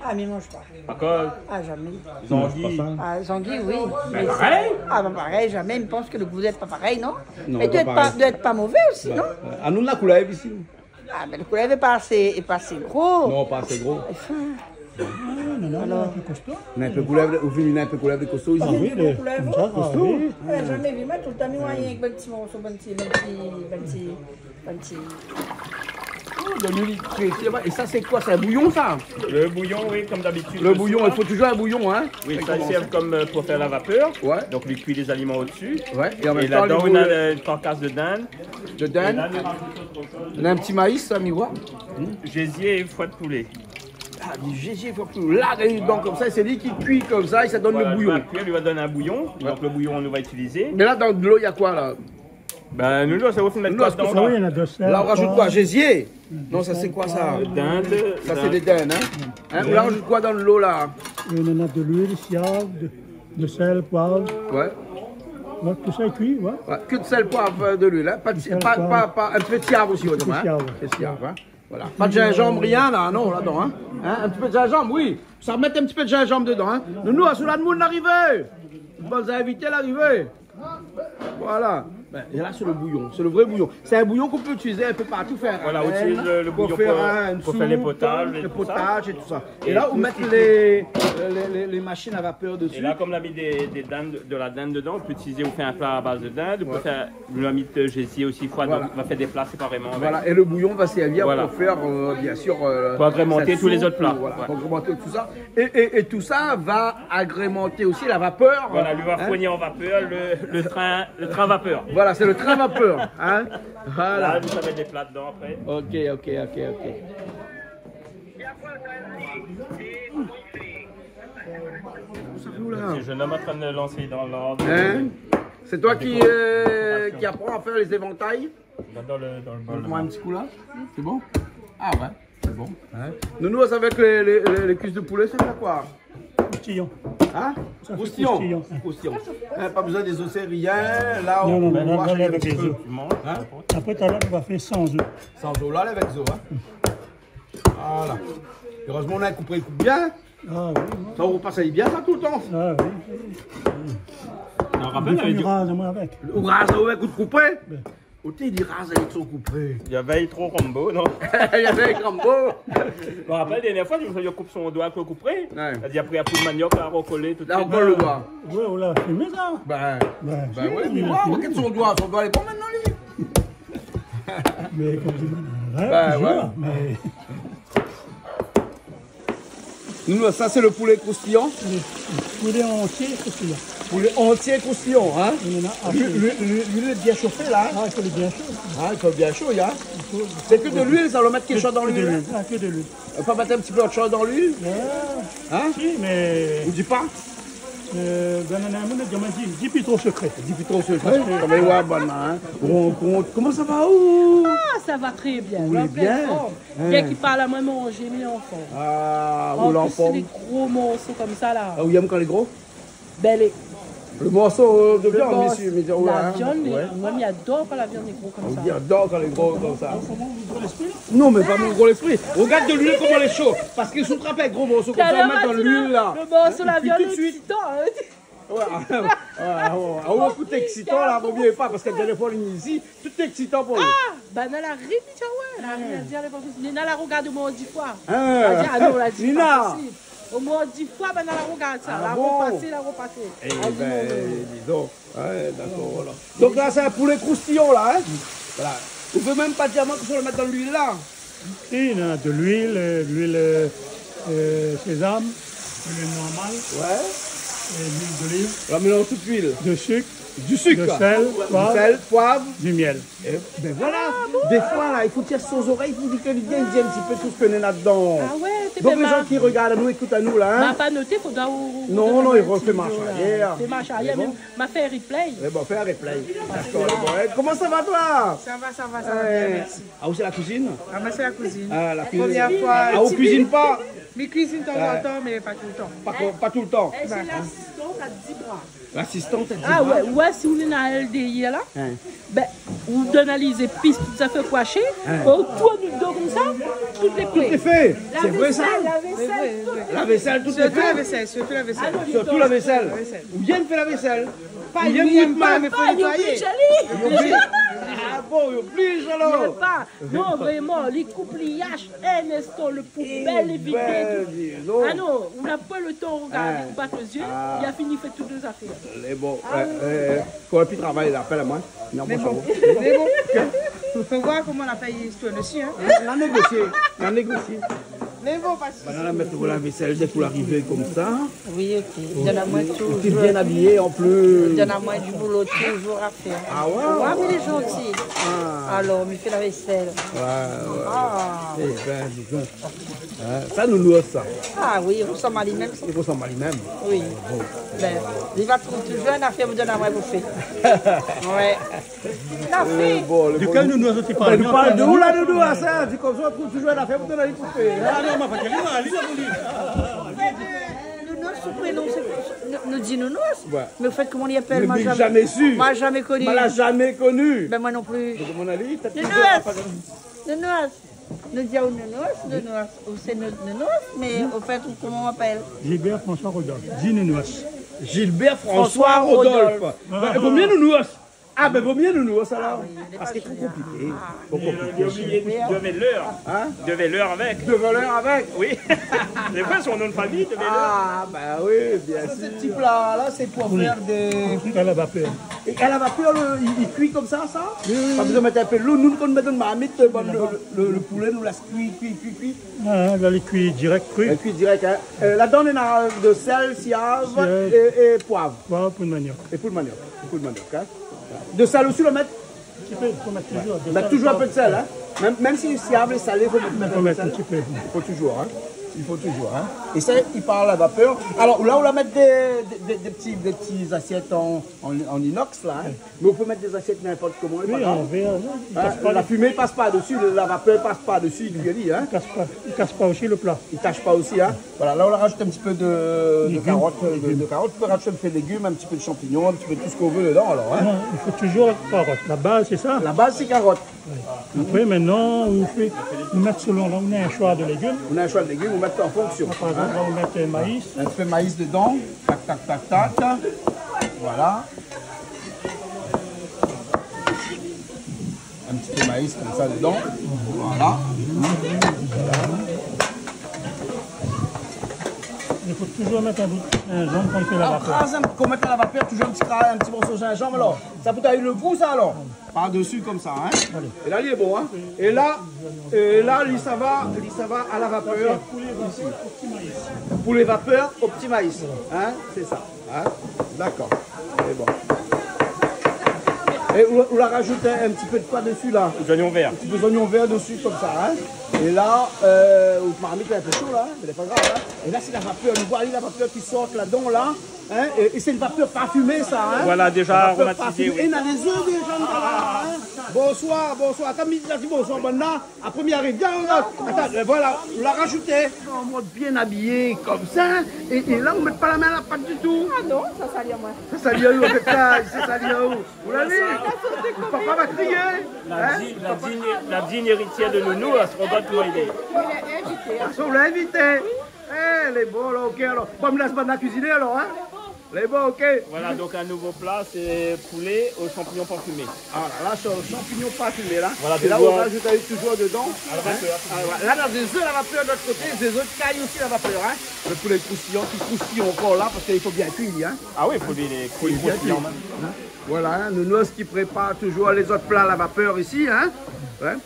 Ah, mais il mange pas. Encore Ah, jamais. Zanguille. Ah, Jean-Guy, oui. Ben, pareil. Ah, ben pareil, jamais. Il pense que le goût n'est pas pareil, non? Non, Mais pas pareil. doit être pas mauvais aussi, non? À nous, la couleur ici. Ah, mais le coulet n'est pas assez gros. Non, pas assez gros. Non, un peu costaud. Un peu couleuvre, ou une un peu couleuvre de costaud ici. Ah oui, comme ça, ah oui. J'ai jamais vu, mais tout le temps, nous voyons avec un petit morceau, un petit... De l'huile fraîchée, et ça, c'est quoi? C'est un bouillon, ça? Le bouillon, oui, comme d'habitude. Le bouillon, il faut toujours un bouillon, hein? Oui, ça sert comme pour faire la vapeur. Ouais. Donc, il cuit les aliments au-dessus. Ouais, et en même Et temps, là-dedans, il on faut a une carcasse de dinde. de dinde. On a un petit maïs, ça, miroir. Gésier et foie de poulet. Ah, du GG, il faut plus là, dedans, comme ça, c'est lui qui cuit comme ça, et ça donne Voilà, le bouillon. va cuire, lui va donner un bouillon. Donc, le bouillon, on nous va utiliser. Mais là, dans de l'eau, il y a quoi, là? Ben, nous, ça va vous mettre Non, quoi c'est dedans? Ah oui, il y en a deux sels. Là, on rajoute quoi? Gésier? Non, ça, c'est quoi, ça? Dinde. Ça, c'est des dindes, hein? Là, on rajoute quoi dans l'eau, là? Il y en a de l'huile, siave, de sel, poivre. Ouais. Ouais, tout ça est cuit, ouais. Ouais, que de sel, poivre, de l'huile, hein? Pas un petit peu de siave aussi, autrement, hein? siave. C'est siave, hein? Voilà. Pas de gingembre, rien, là, non, là-dedans, hein? Un petit peu de gingembre, oui. Ça remet un petit peu de gingembre dedans. Hein. Nous, à Soula de Moun, l'arrivée. Vous avez évité l'arrivée. Voilà. Et là, c'est le bouillon. C'est le vrai bouillon. C'est un bouillon qu'on peut utiliser un peu partout. Faire voilà, on utilise le bouillon pour faire les potages. Les potages et tout ça. Et là, on met les machines à vapeur dessus. Et là, comme on a mis de la dinde dedans, on peut utiliser, on fait un plat à base de dinde. On peut faire de la mythe gésier aussi froide. Voilà. On va faire des plats séparément. Voilà. Et le bouillon va servir pour faire, bien sûr, pour agrémenter tous les autres plats. Voilà, pour agrémenter tout ça. Et tout ça va agrémenter aussi la vapeur. Voilà, lui va fournir en vapeur le train vapeur. Voilà, c'est le train vapeur. Hein? Voilà. Là, vous savez des plats dedans après. Ok. C'est jeune homme en train de lancer dans l'ordre. Hein? C'est toi qui apprends à faire les éventails? Dans le bol. Moi un petit coup là. C'est bon? Ah ouais, c'est bon. Hein? Nous, avec les cuisses de poulet, c'est quoi? Croustillon. Hein? Croustillon. Pas besoin des os, rien. Là, non, on va aller avec les œufs. Hein? Après, tout à l'heure, on va faire sans œufs. Sans œufs, là, avec œufs. Hein? Voilà. Heureusement, on a coupé le coup bien. Ah oui. Ça, on repasse bien ça tout le temps. Ah oui. On rappelle avec du rase, moi avec. Ou rase avec coup de coupé? Où t'es dit rase avec son coupé? Il y avait trop Rambo, non? Il y avait Rambo. Je me rappelle, la dernière fois, je coupe son doigt avec le coupé. Ouais. Il a dit après, il y a plus de manioc à recoller. Tout là, on colle le doigt. Oui, on l'a fumé ça. Ben oui, mais moi, regarde son doigt. Son doigt, il est bon maintenant, lui. Mais comme je dis, ouais. Mais... Nous, ça, c'est le poulet croustillant. Poulet entier croustillant. Poulet entier croustillant, hein. L'huile est bien chauffée, là. Ah, il faut le bien chaud. Ah, il faut bien chaud, il y a. C'est que de l'huile, ça va mettre quelque chose dans l'huile. Ah, que de l'huile. On peut mettre un petit peu autre chose dans l'huile. Hein? Si, mais... On dit pas? Dis plus trop secret. Dis plus trop secret. Comment ça va? Ah, ça va très bien. Oui, bien. Bien qu'il parle à moi manger, mes enfants. Ah, en ou l'enfant. plus, les gros morceaux comme ça, là. Ah, vous aimez quand les gros? Ben, le morceau de viande, monsieur. La viande, moi, j'adore quand la viande est gros comme ça. J'adore quand les gros comme ça. Non, mais pas mon gros l'esprit. Regarde de l'huile comment elle est chaude. Parce qu'ils sont frappés avec gros morceaux comme ça, mettre dans l'huile là. Le morceau, la viande, tout de suite. Ouais, tout excitant là, n'oubliez pas, parce que la dernière fois, on est ici, tout excitant pour lui. Ah, ben, dans la rive, tu vois, la rive, Nina la regarde au moins 10 fois. Ah non, la 10 Nina. Au moins 10 fois, ben, elle regarde ça. La repasser. Eh ben, dis donc. Ouais, d'accord, voilà. Donc là, c'est un poulet croustillon là, hein. Voilà. On peut même pas dire qu'on le mettre dans l'huile là. Et il y a de l'huile sésame, l'huile normale. Ouais. L'huile d'olive. On mélange toute l'huile. De sucre. Du sucre. De sel, poivre. Du miel. Et ben voilà. Des fois là, il faut tirer sur aux oreilles, il faut dire que bien il dit un petit peu tout ce qu'on est là-dedans. Ah ouais, c'est donc les gens qui regardent nous, écoutent à nous là. Hein. Pas noté, il faudra. Non, il refait marche arrière. C'est marche arrière, même m'a fait replay. Eh bon, fais un replay. D'accord. Comment ça va toi? Ça va bien, merci. Ah, où c'est la cuisine? Ah, moi c'est la cuisine. Ah, la cuisine. Première fois. Ah, on cuisine pas? Mais cuisine de temps en temps, mais pas tout le temps. Pas tout le temps. C'est l'assistante à 10 bras. L'assistante à 10 bras? Ah ouais, si vous venez à LDI là, ben, vous donnez les épices, tout ça fait pocher, autour du dos comme ça, tout est prêt. Tout est fait. C'est vrai ça? La vaisselle, tout est fait. Surtout la vaisselle. Surtout la vaisselle. Ou bien fait la vaisselle. Pas une mal, mais faut nettoyer. Ah bon, il oblige alors. Non, vraiment, les coupes, les haches, un instant, le poubelle, les vides. Ah non, on n'a pas le temps de regarder, on bat les yeux, il a fini, fait toutes deux affaires. C'est bon. Quand on plus travailler, appelle-moi. Mais bon, il faut voir comment on a payé l'histoire dessus. On a négocié. Mais bon, pas de on va mettre la vaisselle dès que vous arrivez comme ça. Oui, ok. Donne à moi toujours. Tu es bien habillé en plus. Donne à moi du boulot toujours à faire. Ah ouais? Ouais, mais il est gentil. Alors, il fait la vaisselle. Ouais. Ah. Eh ben, dis donc. Ça nous noie ça. Ah oui, il ressemble à lui-même. Il ressemble à lui-même. Oui. Ben, il va trouver toujours une affaire, vous donne à moi, vous faites. Ouais. L'affaire. De quel nous tu parles? Tu parles de où là, nous à ça? Tu comme ça, trouve toujours une affaire, vous donne à lui couper. Ah non, ma patrie, nous dit nounours. Mais au fait, comment on y appelle? Je n'ai jamais su. Moi, jamais connu. Moi, l'a jamais connu. Ben, moi non plus. Donc, mon ami, t'as Nounours. Nous disons nounours, ou c'est nounours, mais au fait, comment on appelle? Gilbert François Rodolphe. Ginenouas. Gilbert François Rodolphe. Vaut mieux nounours. Ah ben vaut mieux nounours alors. Parce que c'est trop compliqué. J'ai oublié de Veilleur. Hein? De Veilleur avec. De Veilleur avec. Oui. C'est vrai son nom de famille, de Veilleur. Ah ben oui, bien sûr. Ce type là, c'est pour faire des... À la vapeur. Et à la vapeur, il cuit comme ça? Pas besoin de mettre un peu de l'eau. Nous, quand on met dans la marmite, le poulet nous laisse cuit. Ah, là, les cuits direct, cru. Cuit direct, hein. Là-dedans, on a de sel, siave et poivre. Poivre pour le manioc. Et pour le manioc. Hein. De sel aussi, le mettre? Tu peux, il faut mettre toujours. Mettre toujours un peu de sel, hein. Même si le siave est salé, il faut mettre un peu de sel. Un petit peu. Il faut toujours, hein. Et ça, il part à la vapeur. Alors là, on va mettre des petits assiettes en inox, là. Hein. Mais on peut mettre des assiettes n'importe comment. Oui, en verre. La fumée ne passe pas dessus, la vapeur ne passe pas dessus, il cuit, hein. Il ne casse pas aussi le plat. Il ne tâche pas aussi, hein. Voilà, là, on rajoute un petit peu de carottes. De carottes. On peut rajouter un peu de légumes, un petit peu de champignons, un petit peu de tout ce qu'on veut dedans, alors. Hein. Non, il faut toujours la carotte. La base, c'est ça? La base, c'est carotte. Oui. Après, maintenant, on met selon, là, on a un choix de légumes. On a un choix de légumes, on met en fonction. Par exemple, là, on met maïs. Un petit peu de maïs dedans. Tac. Voilà. Un petit peu de maïs comme ça dedans. Voilà. Il faut toujours mettre un gingembre quand il fait la vapeur. Quand on met à la vapeur, toujours un petit morceau de gingembre alors. Ça peut avoir le goût ça alors. Par-dessus comme ça, hein. Et là il est bon, hein. Et là, lui ça va à la vapeur. Poulet vapeur au petit maïs. Hein, c'est ça. Hein. D'accord. C'est bon. Et on la rajoute un petit peu de quoi dessus là? Des oignons verts. Un petit peu d'oignons verts dessus comme ça, hein. Et là, le marmite est un peu chaud là, mais c'est pas grave. Hein. Et là c'est la vapeur, nous voyons la vapeur qui sort là-dedans là. Hein. Et c'est une vapeur parfumée ça. Hein. Voilà, déjà aromatisée. Oui. Et on a les œufs déjà là. Hein. Bonsoir. Attends, midi, bonsoir, maintenant. Après, il arrive. Attends, voilà, on l'a rajouté. En mode bien habillé comme ça. Et là, on ne met pas la main à la pâte du tout. Ah non, ça salit à moi. Ça salit à où avec ça? Ça salit à où? Vous l'avez? Papa va crier. La digne héritière de Nounou, elle se regarde pour aider. Il est invité. On l'a invité. Eh, les bons, là, ok. Alors, pas me laisse pas de la cuisiner alors, hein? Les bons, ok. Voilà, donc un nouveau plat, c'est poulet aux champignons parfumés. Alors là, champignons parfumés, là. Voilà, et là, on rajoute toujours dedans. À la vapeur. Là, on a des œufs à la vapeur de l'autre côté, des œufs de caille aussi à la vapeur. Hein. Le poulet croustillant qui croustille encore là, parce qu'il faut bien cuire. Hein. Ah oui, il faut les croustillants. Voilà, hein, Nounours qui prépare toujours les autres plats à la vapeur ici. Hein. Ouais.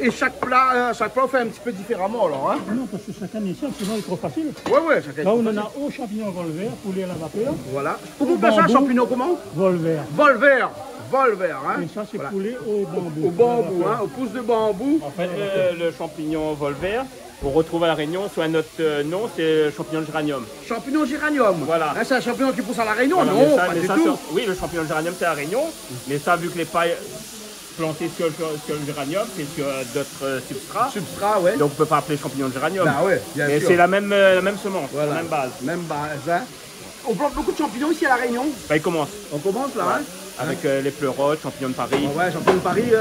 Et chaque plat, on fait un petit peu différemment alors. Hein. Non, parce que chacun est seul, sinon il est trop facile. Ouais, chacun. Là, on en a au champignon vol vert, poulet à la vapeur. Voilà. Comment on fait ça, champignon comment? Vol vert. Vol vert. Hein. Et ça, c'est poulet au bambou. Au bambou, hein, au pouce de bambou. En fait, le champignon vol vert, on retrouve à La Réunion sous un autre nom, c'est le champignon géranium. Champignon géranium. Voilà. Hein, c'est un champignon qui pousse à La Réunion? Voilà, non, pas du tout. Oui, le champignon géranium, c'est à La Réunion. Mais ça, vu que les pailles plantées sur le géranium, c'est sur d'autres substrats. Ouais. Donc on ne peut pas appeler champignon de géranium. Bah ouais, bien mais sûr. c'est la même semence, voilà. la même base. Même base, hein. On plante beaucoup de champignons ici à La Réunion. Bah, il commence. On commence là, ouais. Hein. Avec les pleurotes, champignons de Paris. Ouais, champignons de Paris,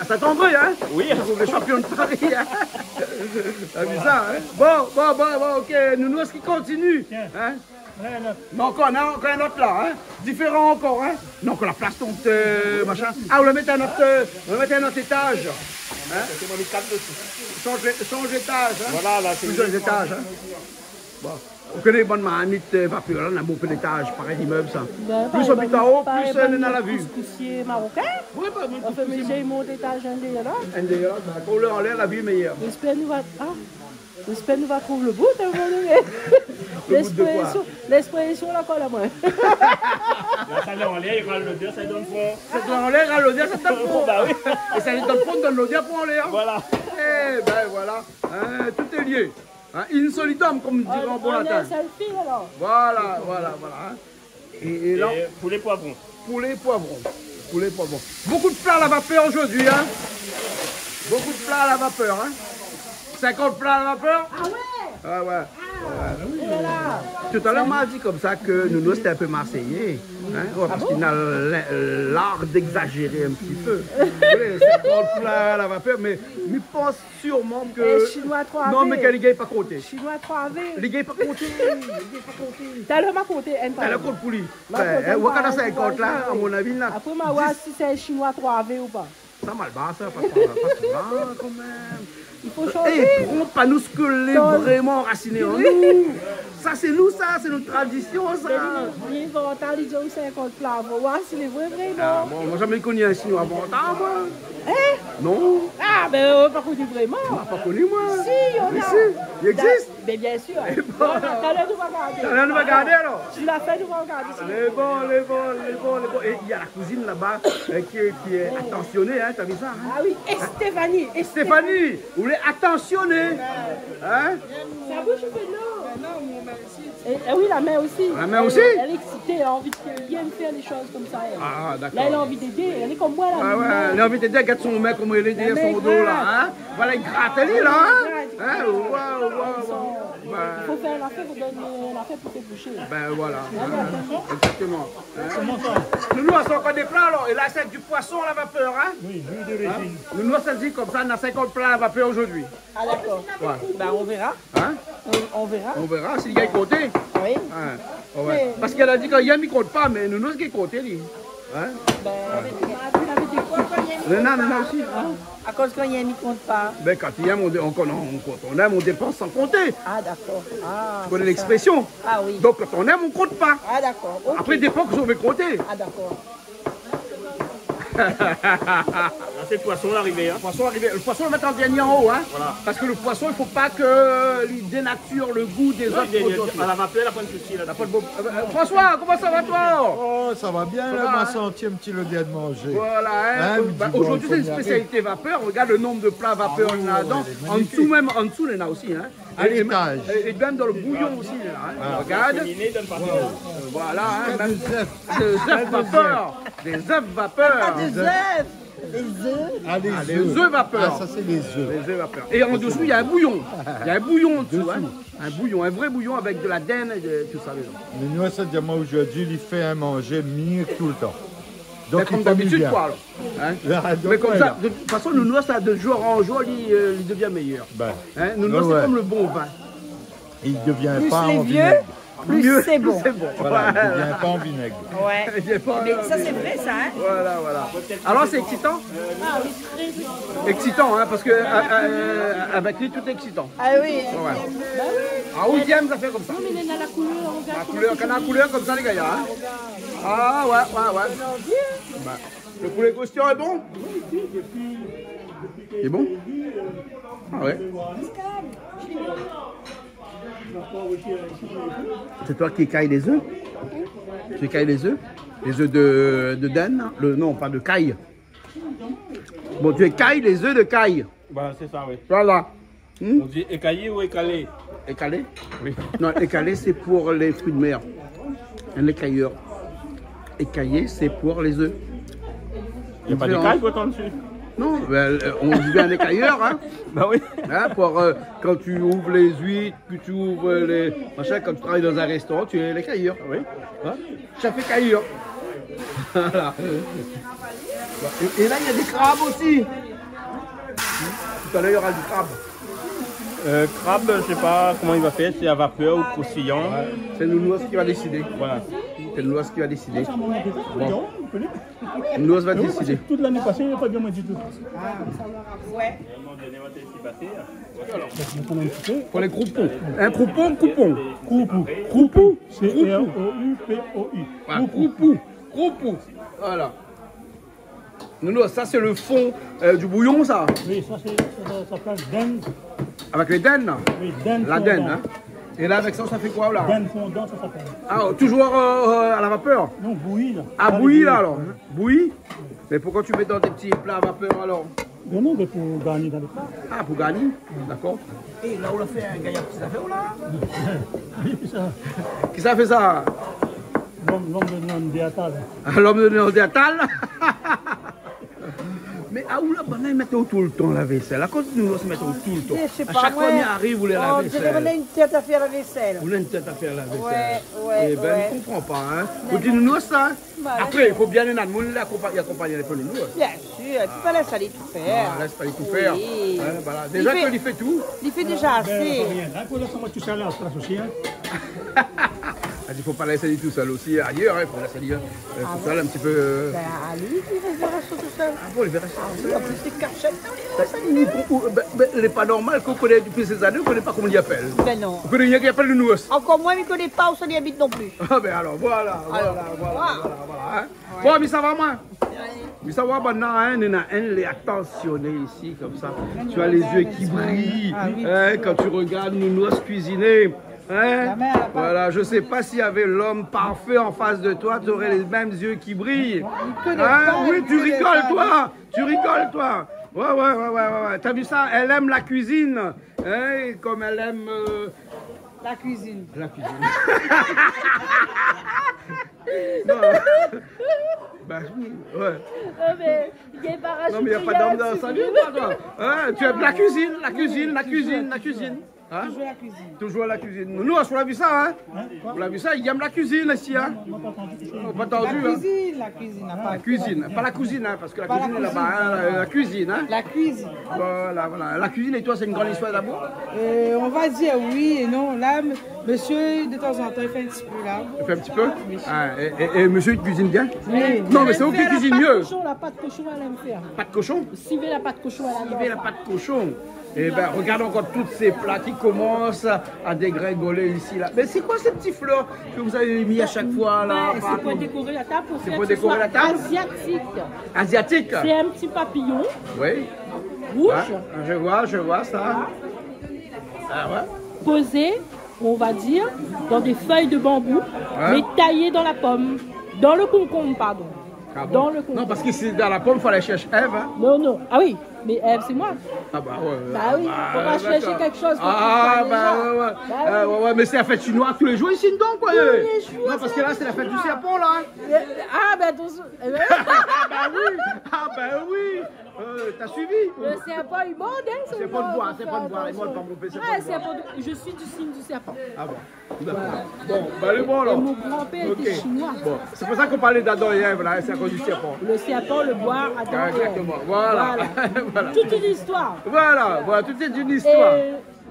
ça t'embrouille, hein. Oui. Les champignons de Paris, hein. T'as vu ça, hein. Bon, ok, Nounours qui continue. Hein. Non, encore un autre là, hein. Différent encore, hein. Non, qu'on la place donc, machin. Ah, on va mettre un autre étage. Hein. Change d'étage, hein. Voilà, là, c'est plusieurs étages, hein. Bon. On connaît les bonnes marmites vapeur, là, on a beaucoup d'étages, pareil d'immeuble, ça. Ben, plus on habite en haut, plus on a la vue. Couscoussier marocain. Oui, pas on fait mes monter étage un dégueulasse. Un dégueulasse, quand on leur l'air, la vue est meilleure. J'espère nous va trouver le bout à un moment donné. L'expression là, quoi, là, moi. Là, ça l'est en l'air, il râle l'odeur, ça donne fond. Ça donne en l'air, râle l'odeur, ça donne fond. Bah oui. Et ça donne fond, donne l'odeur pour en l'air. Voilà. Eh ben voilà, hein, tout est lié. Hein, insolitum, comme dirait en bon latin. Selfie, alors. Voilà. Hein. Et là, poulet poivron. Poulet poivron. Beaucoup de plats à la vapeur aujourd'hui, hein. Beaucoup de plats à la vapeur, hein. 50 plats à la vapeur. Ah ouais. Ah ouais. Ah Tout à l'heure, on m'a dit comme ça que Nounou c'était un peu marseillais. Hein? Ouais, parce qu'il a l'art d'exagérer un petit peu. C'est plat la vapeur, mais il pense sûrement que. Chinois 3V. Non, mais que les gars pas compté. Chinois 3V. Les gars pas compté. T'as le ma compté. T'as le compte pour lui. Wakanda 50 là, à mon avis là. Après, ma voir si c'est Chinois 3V ou pas. Ça mal bas, ça, pas quand même. Il faut changer. Et pour pas nous scoler vraiment enracinés en nous. Ça, c'est nous, ça, c'est notre tradition, ça. Il va entendre les gens 50 plats. On va voir si c'est vrai, Ah, non. bon, moi, jamais connu un chinois avant, moi. Hein? Non. Ah, ben, on n'a pas connu vraiment. On n'a pas connu, moi. Si, on a. Il existe. Mais bien sûr. T'as l'air de regarder. T'as l'air de regarder, alors. Tu l'as fait de regarder. Les bons. Et il y a la cousine là-bas qui est attentionnée, hein, t'as vu ça? Hein? Ah oui, et Stéphanie. Stéphanie, vous voulez attentionner? Hein? Ça bouge un peu, non? Et oui, la main aussi. La main aussi? Elle est excitée, elle a envie de bien faire les choses comme ça. Elle. Ah, d'accord. Là, elle a envie d'aider. Elle est comme moi, là. Ah ouais, elle a envie d'aider, regarde son mec, comment il est derrière son dos, là. Hein? Voilà, il gratte, elle est là. Hein? Il faut faire l'affaire pour donner l'affaire pour te boucher. Ben voilà. Exactement. Nous, on a encore des plats, alors. Et là, c'est du poisson à la vapeur, hein? Oui, l'huile de régime. Nous, ça dit comme ça, on a 50 plats à la vapeur aujourd'hui. Ah d'accord. Ouais. Ben on verra. Hein? On verra. On verra si le gars est compté. Oui. Hein? Ouais. Parce qu'elle a dit qu'il y a un micro de pas, mais nous, ce qui est compté, lui. Hein? Ben, Le nan aussi. hein? À cause quand il y a un micro-ondes pas. Ben, quand il y a, on aime, on dépense sans compter. Ah d'accord. Ah, Tu connais l'expression? Ah oui. Donc, quand on aime, on compte pas. Ah d'accord. Okay. Après, il dépend que je vais compter. Ah d'accord. Là, c'est le poisson l'arrivée. Hein. Le poisson, on va mettre en dernier en haut. Hein? Voilà. Parce que le poisson, il ne faut pas qu'il dénature le goût des autres produits. À la vapeur, la pointe de souci. François, comment ça va toi? Oh, ça va bien, là, on m'a senti un petit le bien de manger. Voilà, hein? Aujourd'hui, c'est une spécialité vapeur. Regarde le nombre de plats vapeur qu'il y a là-dedans. En dessous, il y en a aussi. Hein? À l'étage. Et même dans le bouillon aussi, là. Hein? Regarde. Voilà, hein? Même des œufs vapeur. Des œufs vapeur. Des œufs. Les œufs. Ah, les œufs vapeur. Ah, ça, c'est les œufs. Les œufs vapeur. Et en dessous, il y a un bouillon. Il y a un bouillon en dessous. Hein? Un bouillon, un vrai bouillon avec de la denne et de tout ça. Mais nous, ça dit moi aujourd'hui, il fait à manger mieux tout le temps. Donc, comme d'habitude, quoi, alors. Hein? Mais comme ça, de toute façon, nous, ça, de jour en jour, il devient meilleur. Ben, hein? Nous, c'est comme le bon vin. Il ne devient plus pas les en vieux, vinaigre. plus c'est bon. Voilà, il ne devient pas en vinaigre. Ouais. Mais ça, c'est vrai, ça, hein? Voilà. Alors, c'est excitant? Ah oui, très excitant. Excitant, hein, parce que avec lui, tout est excitant. Ah oui. Ouais. Ah, où j'aime, ça fait comme ça. Non, mais il a la couleur, regarde. La couleur, quand on a la couleur comme ça, les gars, hein? Ah, ouais. Bah, le poulet croustillant est bon? Il est bon? Ah ouais. C'est toi qui écailles les œufs? Tu écailles les œufs? Les œufs de denne? Non, pas de caille. Bon, tu écailles les œufs de caille. Bah, c'est ça, oui. Voilà. On dit écaillé ou écalé? Écalé? Oui. Non, écalé, c'est pour les fruits de mer. Un écailleur. Écaillé, c'est pour les œufs. Il n'y a pas d'écaille pourtant dessus? Non, ben, on dit un écailleur, hein? Bah oui. Hein, pour quand tu ouvres les huîtres, que tu ouvres les machins, quand tu travailles dans un restaurant, tu es l'écailleur. Oui. Hein? Chef écailleur. Voilà. Et là, il y a des crabes aussi. Tout à l'heure, il y aura du crabe. Crabe, je sais pas comment il va faire, c'est à vapeur ou croustillant. Ouais. C'est Nounours qui va décider. Voilà. C'est Nounours qui va décider. Bon. Nounours va décider. Toute l'année passée, il n'a pas bien mangé tout. Ouais. Pour les croupons. Un croupon, coupon. Croupou. C'est R-O-U-P-O-U. Croupou. Voilà. Nounours, ça c'est le fond du bouillon, ça. Oui, ça s'appelle denne. Avec les dennes, là. Oui, denne La fondant. denne, hein. Et là, avec ça, ça fait quoi, là? Denne fondant, ça s'appelle. Ah, toujours à la vapeur? Non, bouillie, là. Ah, bouillie, là, alors. Bouillie? Mais pourquoi tu mets dans des petits plats à vapeur, alors? Non, mais pour garnir dans les plats. Ah, pour garnir? D'accord. Et là, on l'a fait un gaillard, qui ça fait, ou là? Qui ça fait ça? L'homme de Néandéatal. L'homme de Néandéatal? Mais ah, où là, ils mettent tout le temps la vaisselle. À cause de nous, ils mettent tout le temps. À chaque fois qu'on arrive, vous voulez la vaisselle. On a une tête à faire la vaisselle. Vous avez une tête à faire la vaisselle. Ouais. Eh ben, je ne comprends pas. Hein. Vous dites nous ça. Après, il faut bien les animaux accompagner les peu de nous. Bien sûr, tu peux laisser aller tout faire. Laisse pas aller tout faire. Oui. Hein, voilà. Déjà qu'il fait tout. Il fait déjà assez. Pour laisser tout ça là, en place aussi. Il ne faut pas laisser tout seul aussi ailleurs, il faut laisser tout seul un petit peu. Ben, Ali, il va rester tout seul. Ah bon, il va rester tout seul. En plus, c'est cachette. Il n'est pas normal qu'on connaisse depuis ces années, on ne connaît pas comment il appelle. Ben non. On connaît rien qui appelle le nous. Encore moins, il ne connaît pas où ça y habite non plus. Ah ben alors, voilà. Hein. Bon, mais ça va, moi. Mais ça va maintenant, hein, on a un attentionné ici, comme ça. Tu as les yeux qui brillent, hein, quand tu regardes nous cuisiner. Hein? Voilà, je ne sais pas s'il y avait l'homme parfait en face de toi, tu aurais les mêmes yeux qui brillent. Hein? Oui, tu rigoles, toi. Tu rigoles, toi. Ouais. T'as vu ça? Elle aime la cuisine, hein? Comme elle aime... La cuisine. La cuisine. Non. Ben oui, ouais. Non, mais il y a pas non, mais il n'y a pas d'homme dans sa vie, toi. Hein? Tu aimes la cuisine. Hein? Toujours la cuisine. Toujours la cuisine. Nous, on l'a vu ça, hein? On l'a vu ça, il aime la cuisine ici, hein? On n'a pas entendu, la cuisine, La cuisine, pas la cuisine, hein, parce que la cuisine est là-bas, hein, la cuisine, hein? La cuisine. Voilà. La cuisine et toi, c'est une grande histoire d'amour? On va dire oui et non. Là, monsieur, de temps en temps, il fait un petit peu là. Il fait un petit peu? Ah, et monsieur, il cuisine bien? Oui. Non, mais c'est vous qui cuisine mieux. La pâte cochon, elle aime faire. Pâte cochon? Civet la pâte cochon, elle adore. Civet la pâte cochon. Eh bien, regarde encore tous ces plats qui commencent à dégringoler ici, là. Mais c'est quoi ces petits fleurs que vous avez mis à chaque fois, là? C'est pour décorer la table, C'est pour décorer la table? Asiatique. C'est un petit papillon. Oui. Rouge. Ouais, je vois ça. Ah ouais. Posé, on va dire, dans des feuilles de bambou, mais taillées dans la pomme. Dans le concombre, pardon. Ah bon? Dans le concombre. Non, parce que c'est dans la pomme, il fallait chercher Ève. Hein? Non. Ah oui, mais Ève, c'est moi. Ah bah ouais. Bah oui, faut pas chercher quelque chose. Ouais, mais c'est la fête chinoise tous les jours ici, donc, quoi. Tous les jours. Non, parce que là, c'est la fête du serpent, là. Ah ben attention. Ah bah oui. T'as suivi? Le serpent, il mord, hein? C'est pas de bois, il mord pas mon PC. Je suis du signe du serpent. Ah bon. Voilà. Bon, bah le bon, alors. Et mon grand-père était chinois. Bon, c'est pour ça qu'on parlait d'Adam et Ève, là, c'est à cause du serpent. Le serpent, le bois, Adam et Ève. Exactement, voilà. Voilà. Toute une histoire. Voilà, toute une histoire.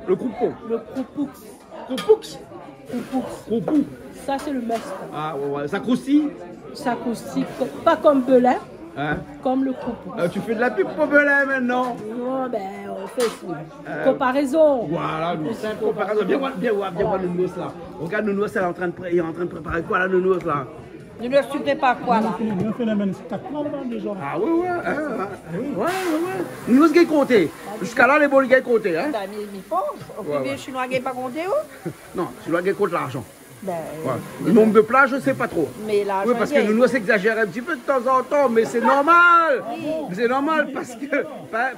Le croupeau. Le croupoux. Croupoux. Ça, c'est le must. Ah ouais, ça croustille? Ça croustille, pas comme Belin, hein? Comme le croupoux. Tu fais de la pub pour Belin maintenant? Non, ben, on fait comparaison. Voilà, c'est une comparaison. Viens voir le nounours là. Regarde le nounours, il est en train de préparer quoi là, le nounours là? Ne lui tu prépares quoi là? On fait la même déjà. Ah ouais. Nous, ce compté. Jusqu'à là, les bons, ils comptent. Hein? Ben, mais pense. Au plus, chinois ne pas compté où? Non, chinois compte l'argent. Ben, le nombre de plats, je ne sais pas trop. Mais là, oui, parce que nous exagère un petit peu de temps en temps, mais c'est normal. C'est normal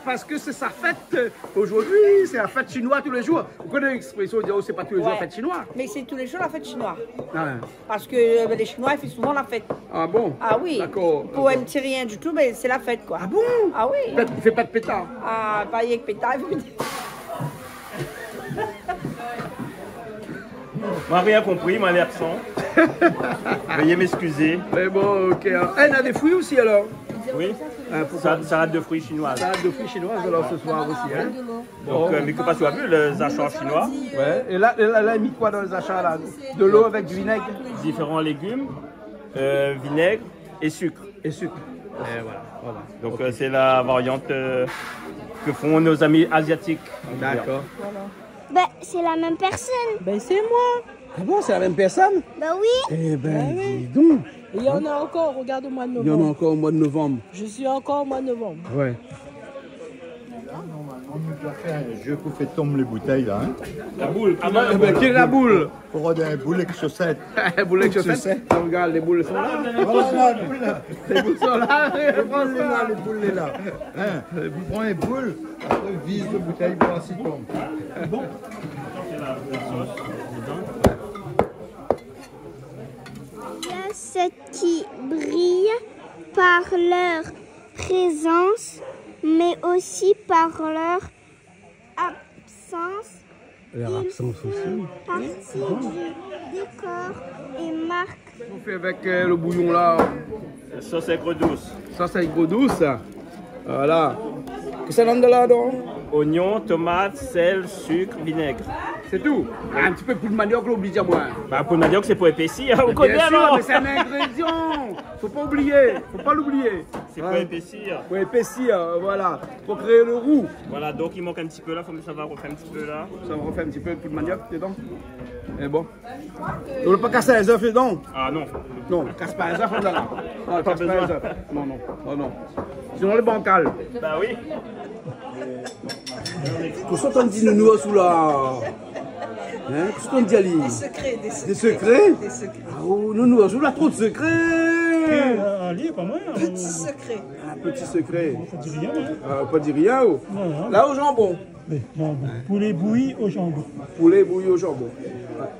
parce que c'est sa fête aujourd'hui, c'est la fête chinoise tous les jours. Vous connaissez l'expression, oh, c'est pas tous les jours la fête chinoise. Mais c'est tous les jours la fête chinoise. Ah. Parce que les Chinois ils font souvent la fête. Ah bon? Ah oui. D'accord. Pour un petit rien du tout, mais c'est la fête quoi. Ah bon? Ah oui. Il fait pas de pétard. Ah, pas avec pétard. Moi, rien compris, moi, l'accent. Veuillez m'excuser. Mais bon, ok. Elle a des fruits aussi alors? Oui. Salade de fruits chinoise. Salade de fruits chinoise alors ce soir aussi. Hein? Donc, mais que pas soit vu, les achats chinois. Ouais. Et là, elle a mis quoi dans les achats là? De l'eau avec du vinaigre? Différents légumes, vinaigre et sucre. Et sucre. Et voilà. Donc, c'est la variante que font nos amis asiatiques. D'accord. Voilà. Ben, c'est la même personne. Ben, c'est moi. Ah bon, c'est la même personne? Ben oui. Eh ben, dis donc. Il y en a encore, regarde au mois de novembre. Il y en a encore au mois de novembre. Je suis encore au mois de novembre. Ouais. On nous a fait un jeu pour faire tomber les bouteilles là. Hein? La boule. Qui est la boule? Pour avoir un boulet avec chaussettes. Boulet avec chaussettes? Regarde, les boules sont là. Voilà, les boules là. Les boules sont là. Les boules là. Hein? Prends une boule, après vise la bouteille pour voir si tombe. Bon. Ceux qui brillent par leur présence mais aussi par leur absence. Leur absence aussi. Partie du décor et marque. On fait avec le bouillon là. Sauce aigre douce. Sauce aigre douce. Voilà. Qu'est-ce que ça donne de là-dedans? Oignons, tomates, sel, sucre, vinaigre. C'est tout. Un petit peu de poudre de manioc, l'oublie à moi. Bah, poudre de manioc, c'est pour épaissir. Vous connaissez, bien sûr, non? mais c'est un ingrédient. Faut pas oublier. Faut pas l'oublier. C'est pour épaissir. Pour épaissir, voilà. Pour créer le roux. Voilà, donc il manque un petit peu là. Ça va refaire un petit peu là. Ça va refaire un petit peu de poudre de manioc dedans. Et bon. On ne peut pas casser les œufs dedans. Ah non. Non, casse pas les œufs dedans. Non, Pas casse besoin. pas les œufs. Non, non. Oh, non. Sinon, les bancales. Bah oui. Qu'est-ce qu'on dit nous sous là? Hein? Qu'est-ce qu'on dit Ali? Des secrets, des secrets. Des secrets? Des secrets. Oh, nous sous là, trop de secrets. Ali, pas moi. Petit secret. Un petit secret. On ne dit rien. Hein. Pas dire rien. Oh. Non. Là, au jambon. Mais, jambon. Poulet bouilli au jambon. Poulet bouilli au jambon.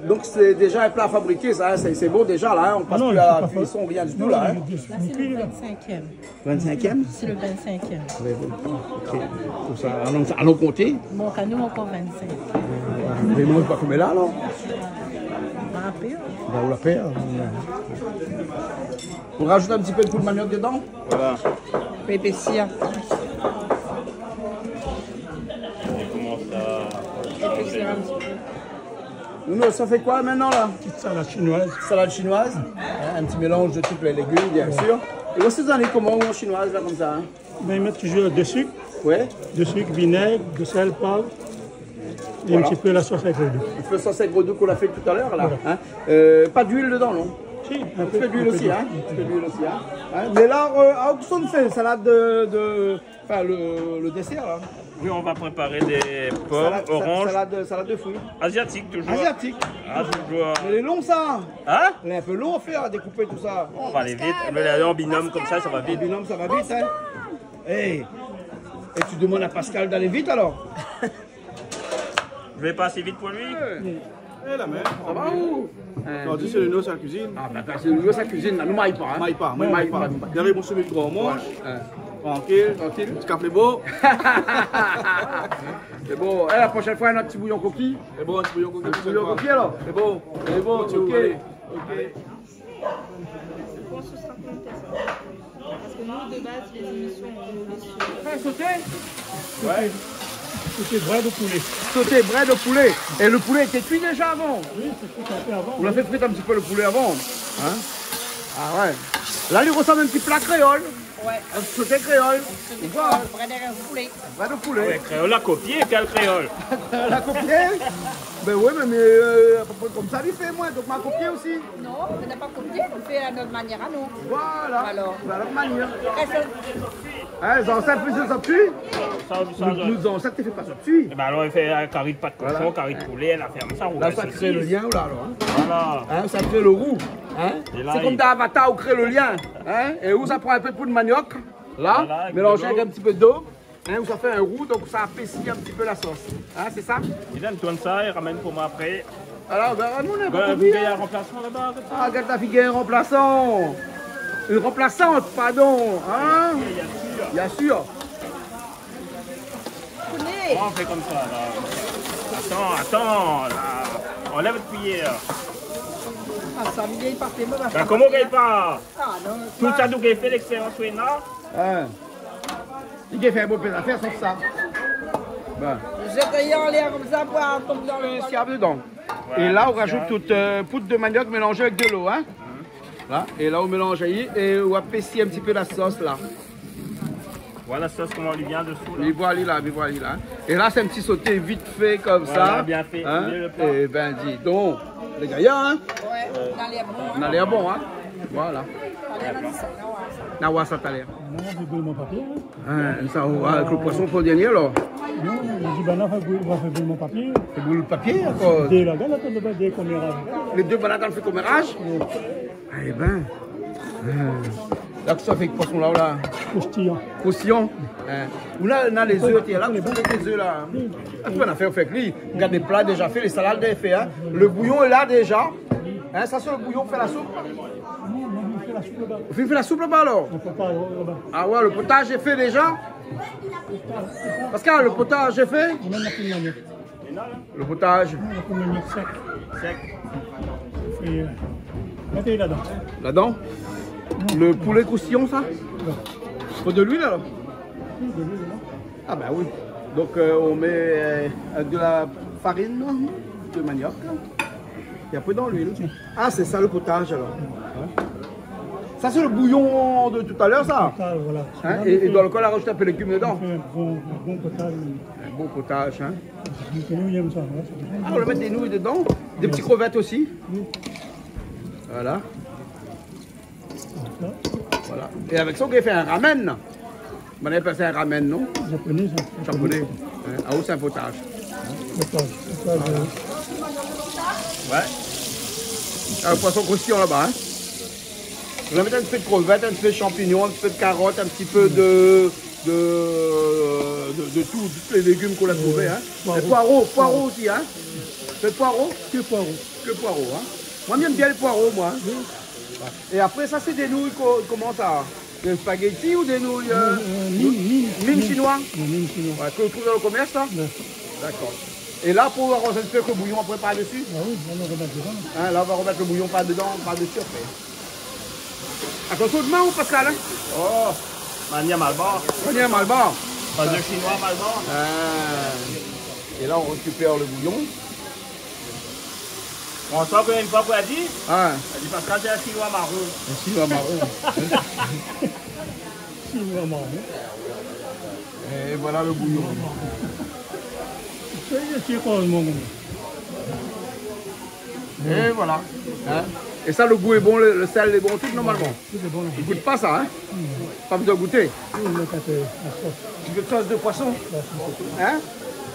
Donc c'est déjà un plat fabriqué, ça, c'est beau déjà là, on passe plus à la cuisson, rien du tout là. Hein. Là, c'est le 25e. 25e? C'est le 25e. Oui, bon. Ok. Pour ça, allons compter. Bon, à nous, encore 25. Mais moi, pas comme là alors. On va payer. On va la paire. On rajoute un petit peu de poudre de manioc dedans. Voilà. Pour épaissir. On commence à Épaissir un petit peu. Nous, ça fait quoi maintenant là? Petite salade chinoise. Salade chinoise. Hein, un petit mélange de toutes les légumes, bien sûr. Et vous, vous en allez comment en chinoise là comme ça? Hein? Ben, ils mettent toujours de sucre. Ouais. De sucre, vinaigre, de sel, poivre. Et Voilà. un petit peu la sauce avec le dos. Un peu sauce aigre doux qu'on a fait tout à l'heure là. Voilà. Hein? Pas d'huile dedans, non? Si, Un peu d'huile aussi, hein? Un peu d'huile aussi, hein? Hein? Mais là, qu'est-ce qu'on fait? Salade enfin, le dessert là. Oui, on va préparer des pommes, oranges. Salade de fruits. Asiatique toujours. Asiatique. Ah, toujours. Mais elle est long ça. Hein? Elle est un peu long à faire, à découper tout ça. On va aller vite. Le en binôme comme ça va En vite. binôme, ça va vite, hein? Hey. Et tu demandes à Pascal d'aller vite alors? Je vais pas assez vite pour lui. Eh la mère, Ça va où? on dit c'est le nôtre, sa cuisine. Ah, bah, c'est le sa cuisine, là, nous maille pas. Hein? Maille pas, moi Maille maille pas. pas. J'avais mon semi gros, on mange. Hein. Tranquille, Tranquille. petit café beau. C'est bon. Et la prochaine fois, un petit bouillon coquille. C'est bon, un petit bouillon coquille. Bouillon coquille alors? C'est bon. C'est bon, Tu ok. veux aller? Ok. Parce que nous, de base, les émissions, on les suit. Sauté? Ouais. C'était bras de poulet. Sauté, bras de poulet. Et le poulet était cuit déjà avant? Oui, c'est tout un peu avant. On l'a fait frire un petit peu le poulet avant. Hein? Ah ouais. Là, il ressemble à un petit plat créole. Ouais. Un sauté créole. Tu vois? Bras de poulet. Bras de poulet. Ouais, créole a copié, quel créole? La copier? Ben oui, mais à peu près comme ça, il fait moi, donc m'a copié aussi. Non, on n'a pas copié, on fait à notre manière à nous. Voilà. Alors. Voilà la manière. Reste- Hein, les ancêtres faisaient ça dessus? Ça, Nous ancêtres, tu fais pas ça dessus. Eh ben alors, il fait un carré de pâte de cochon, Voilà. carré de poulet, elle a fermé ça. Là, ça crée le lien, là, alors. Hein? Voilà. Hein, ça crée le roux. Hein? Et là, C'est comme il- dans Avatar où crée le lien. Hein? Et où ça prend un peu de poudre de manioc, là, Voilà, avec mélangé de avec l'eau. un petit peu d'eau, hein, où ça fait un roux, donc ça épaissit un petit peu la sauce. Hein, c'est ça? Il donne tourne ça et ramène pour moi après. Alors, ben, nous, on est pas Ben, vous combien? voyez un remplacement là-bas comme ça? Ah, regarde la fille, un remplaçant. Une remplaçante, pardon. Hein? Bien sûr. Poulet. On fait comme ça là. Attends, là. Enlève votre cuillère. Ah, ça me vieille par tes mains. Ben, comment qu'elle pas? Ah, non. Tout ça, donc, elle fait l'expérience Wena. Hein? Il a fait un beau peu d'affaires sauf ça. Ben. J'étais en l'air comme ça pour tomber dans le. Ce qu'il y a dedans. Et là, on rajoute toute poudre de manioc mélangée avec de l'eau. Hein? Là. Et là, on mélange et on épaissit un petit peu la sauce là. Voilà la sauce, comment elle vient dessous là. Mais voilà là, mais voilà là. Et là, c'est un petit sauté vite fait comme Voilà, ça. bien fait. Hein? Mieux le plat. Et ben, dis donc, les gaillards, hein? Ouais, on a l'air bon. On a l'air bon, hein? Voilà. On a l'air bon. Nawa, ça t'a l'air. Non, j'ai brûlé mon papier. Hein. Hein, ça, avec le poisson pour le dernier, alors. Non, j'ai dit, ben non, on va faire brûler mon papier. C'est boule de papier, encore. Dès la gare, là, on va dire qu'on ira. Les deux bananes dans le fait commérage. Eh ben. Là, que ça fait que poisson là, là. Postillon. Postillon. On a les œufs, tiens, là, vous faites les œufs là. Ah, tu en as fait avec lui. Regarde les plats déjà faits, les salades déjà faits. Hein. Le bouillon est là déjà. Hein, ça, c'est le bouillon, on fait la soupe. Non, on fait la soupe là-bas. On fait la soupe là-bas alors. On peut pas là-bas. Ah ouais, le potage est fait déjà. Pascal, le potage est fait? On a plus de manioc. Le potage? On a plus de manioc sec. Sec. Et mettez là-dedans. Là-dedans? Le poulet croustillant, ça? Faut de l'huile alors? Oui, de l'huile, là. Ah ben oui. Donc on met de la farine de manioc. Et un peu dans l'huile. Ah, c'est ça le potage alors. Ouais. Ça c'est le bouillon de tout à l'heure, ça? Total, voilà. Hein? Et dans le col, on a rajouté un peu de légumes dedans. Un bon potage. Un bon potage, hein? Nous, j'aime ça. Ouais. Ah, on va mettre des nouilles dedans. Des petits crevettes aussi. Oui. Voilà. Voilà. Et avec ça, on a fait un ramen. On appelle ça un ramen, non? Japonais, ça. Japonais. Ah, où c'est un potage. Potage. Ouais. Ah, le poisson croustillant là-bas, hein? On va mettre un petit peu de crevettes, un petit peu de champignons, un petit peu de carottes, un petit peu de tout, tous les légumes qu'on a trouvés, hein? Et poireaux aussi, hein? C'est poireaux? Que poireaux. Que poireaux, hein? Moi, j'aime bien les poireaux, moi. Et après, ça, c'est des nouilles, comment ça? Des spaghettis ou des nouilles mime chinois? Mime chinois. Ouais, que vous trouvez dans le commerce, là? D'accord. Et là, pour arroser un petit peu avec le bouillon après par-dessus? Ah oui, on va remettre dedans. Hein, là, on va remettre le bouillon par-dessus après. Attention de main ou Pascal? Hein? Oh, Mania Malbar. Mania Malbar. Pas de chinois Malbar. Et là, on récupère le bouillon. On sent qu'une fois qu'on a dit, Ah. elle dit Pascal, c'est un chinois marron. Un chinois marron. Chinois marron. Et voilà le bouillon. Et voilà. Hein? Et ça, le goût est bon, le sel est bon, tout normalement. Tout est bon. Tu ne goûtes pas ça, hein? Pas besoin de goûter. Oui, on met la sauce. Tu veux sauce de poisson? Hein?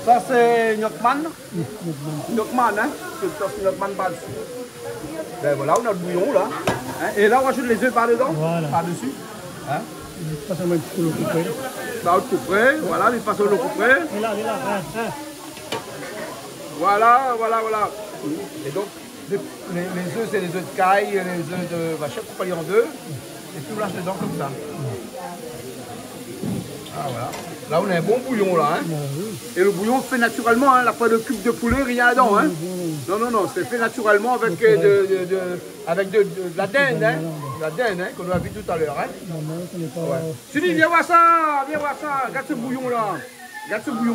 Ça, c'est Gnocchman. Gnocchman, hein? C'est une sauce Gnocchman par-dessus. Ben voilà, on a le bouillon là. Hein? Et là, on rajoute les œufs par-dedans? Voilà. Par-dessus. Hein? Pas seulement un petit peu le coupé. Là, on couperait, voilà, il passe le couperet. Et là, Voilà. Et donc, les œufs, c'est les œufs de caille, les œufs de vache, coupés en deux. Et tout lâche dedans comme ça. Ah voilà. Là, on a un bon bouillon là. Hein. Et le bouillon se fait naturellement, hein. Là, pas de cube de poulet, rien dedans. Hein. Non, c'est fait naturellement avec de la dinde, hein. La dinde, hein, qu'on a vu tout à l'heure. Hein. Ouais. Suni, viens voir ça. Regarde ce bouillon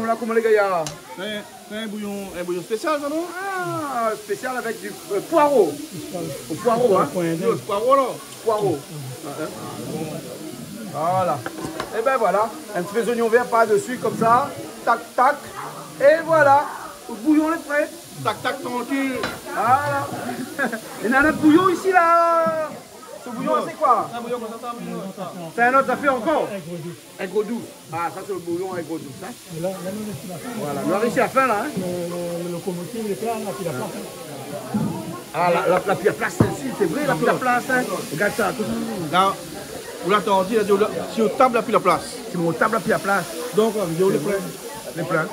là. Comment les gars. C'est un bouillon spécial, ça non? Ah, spécial avec du poireau. Au poireau, hein? Poireau, là. Poireau. Voilà. Et ben voilà. Un petit peu d'oignon vert par-dessus, comme ça. Tac, tac. Et voilà. Le bouillon est prêt. Tac, tac, tranquille. Voilà. Il y a un autre bouillon ici, là. Ce bouillon, c'est quoi? Un bouillon comme ça. C'est un autre affaire encore? Aigre doux. Ah, ça, c'est le bouillon aigre doux. Hein? Là, nous, ici, la fin. Voilà. Nous, ici, la fin, là. Hein? Le locomotive, il est plein, là, puis la place. Ah, la pire place, celle-ci, c'est vrai, la pire place. Hein? Regarde ça. Là, vous l'attendez, si on table, la pile à place. Si on table, la pire place. Donc, vidéo les pleins.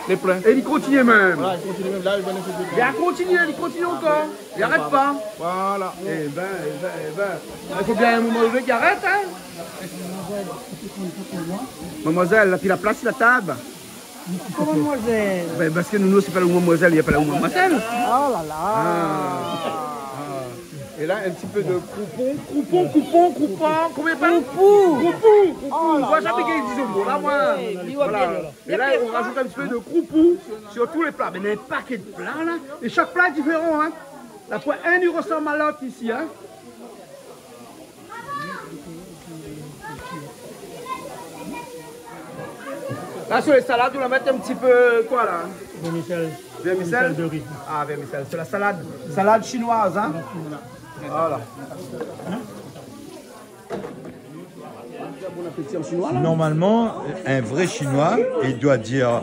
Les pleins. Et il continue même. Voilà, il continue même. Là, il va il continue encore. Il n'arrête pas. Voilà. Eh ben. Il faut bien un moment donné qu'il arrête, hein. Mademoiselle, là, puis la place, la table. Comment mademoiselle? Ben, parce que nous, c'est pas le mot mademoiselle, il n'y a pas le mot mademoiselle. Oh là là. Et là, un petit peu de coupon. Combien de temps? Coupon. Moi, jamais qu'ils disent au mot, là, moi. Voilà. Et là, on rajoute un petit peu de coupon sur tous les plats. Mais il y a un paquet de plats, là. Et chaque plat est différent, hein. La fois, un, il ressemble à l'autre ici, hein. Là, sur les salades, on va mettre un petit peu, quoi, là? Vermicelle de riz. Ah, vermicelle. C'est la salade chinoise, hein. Voilà. Bon appétit en chinois, là. Normalement, un vrai chinois, il doit dire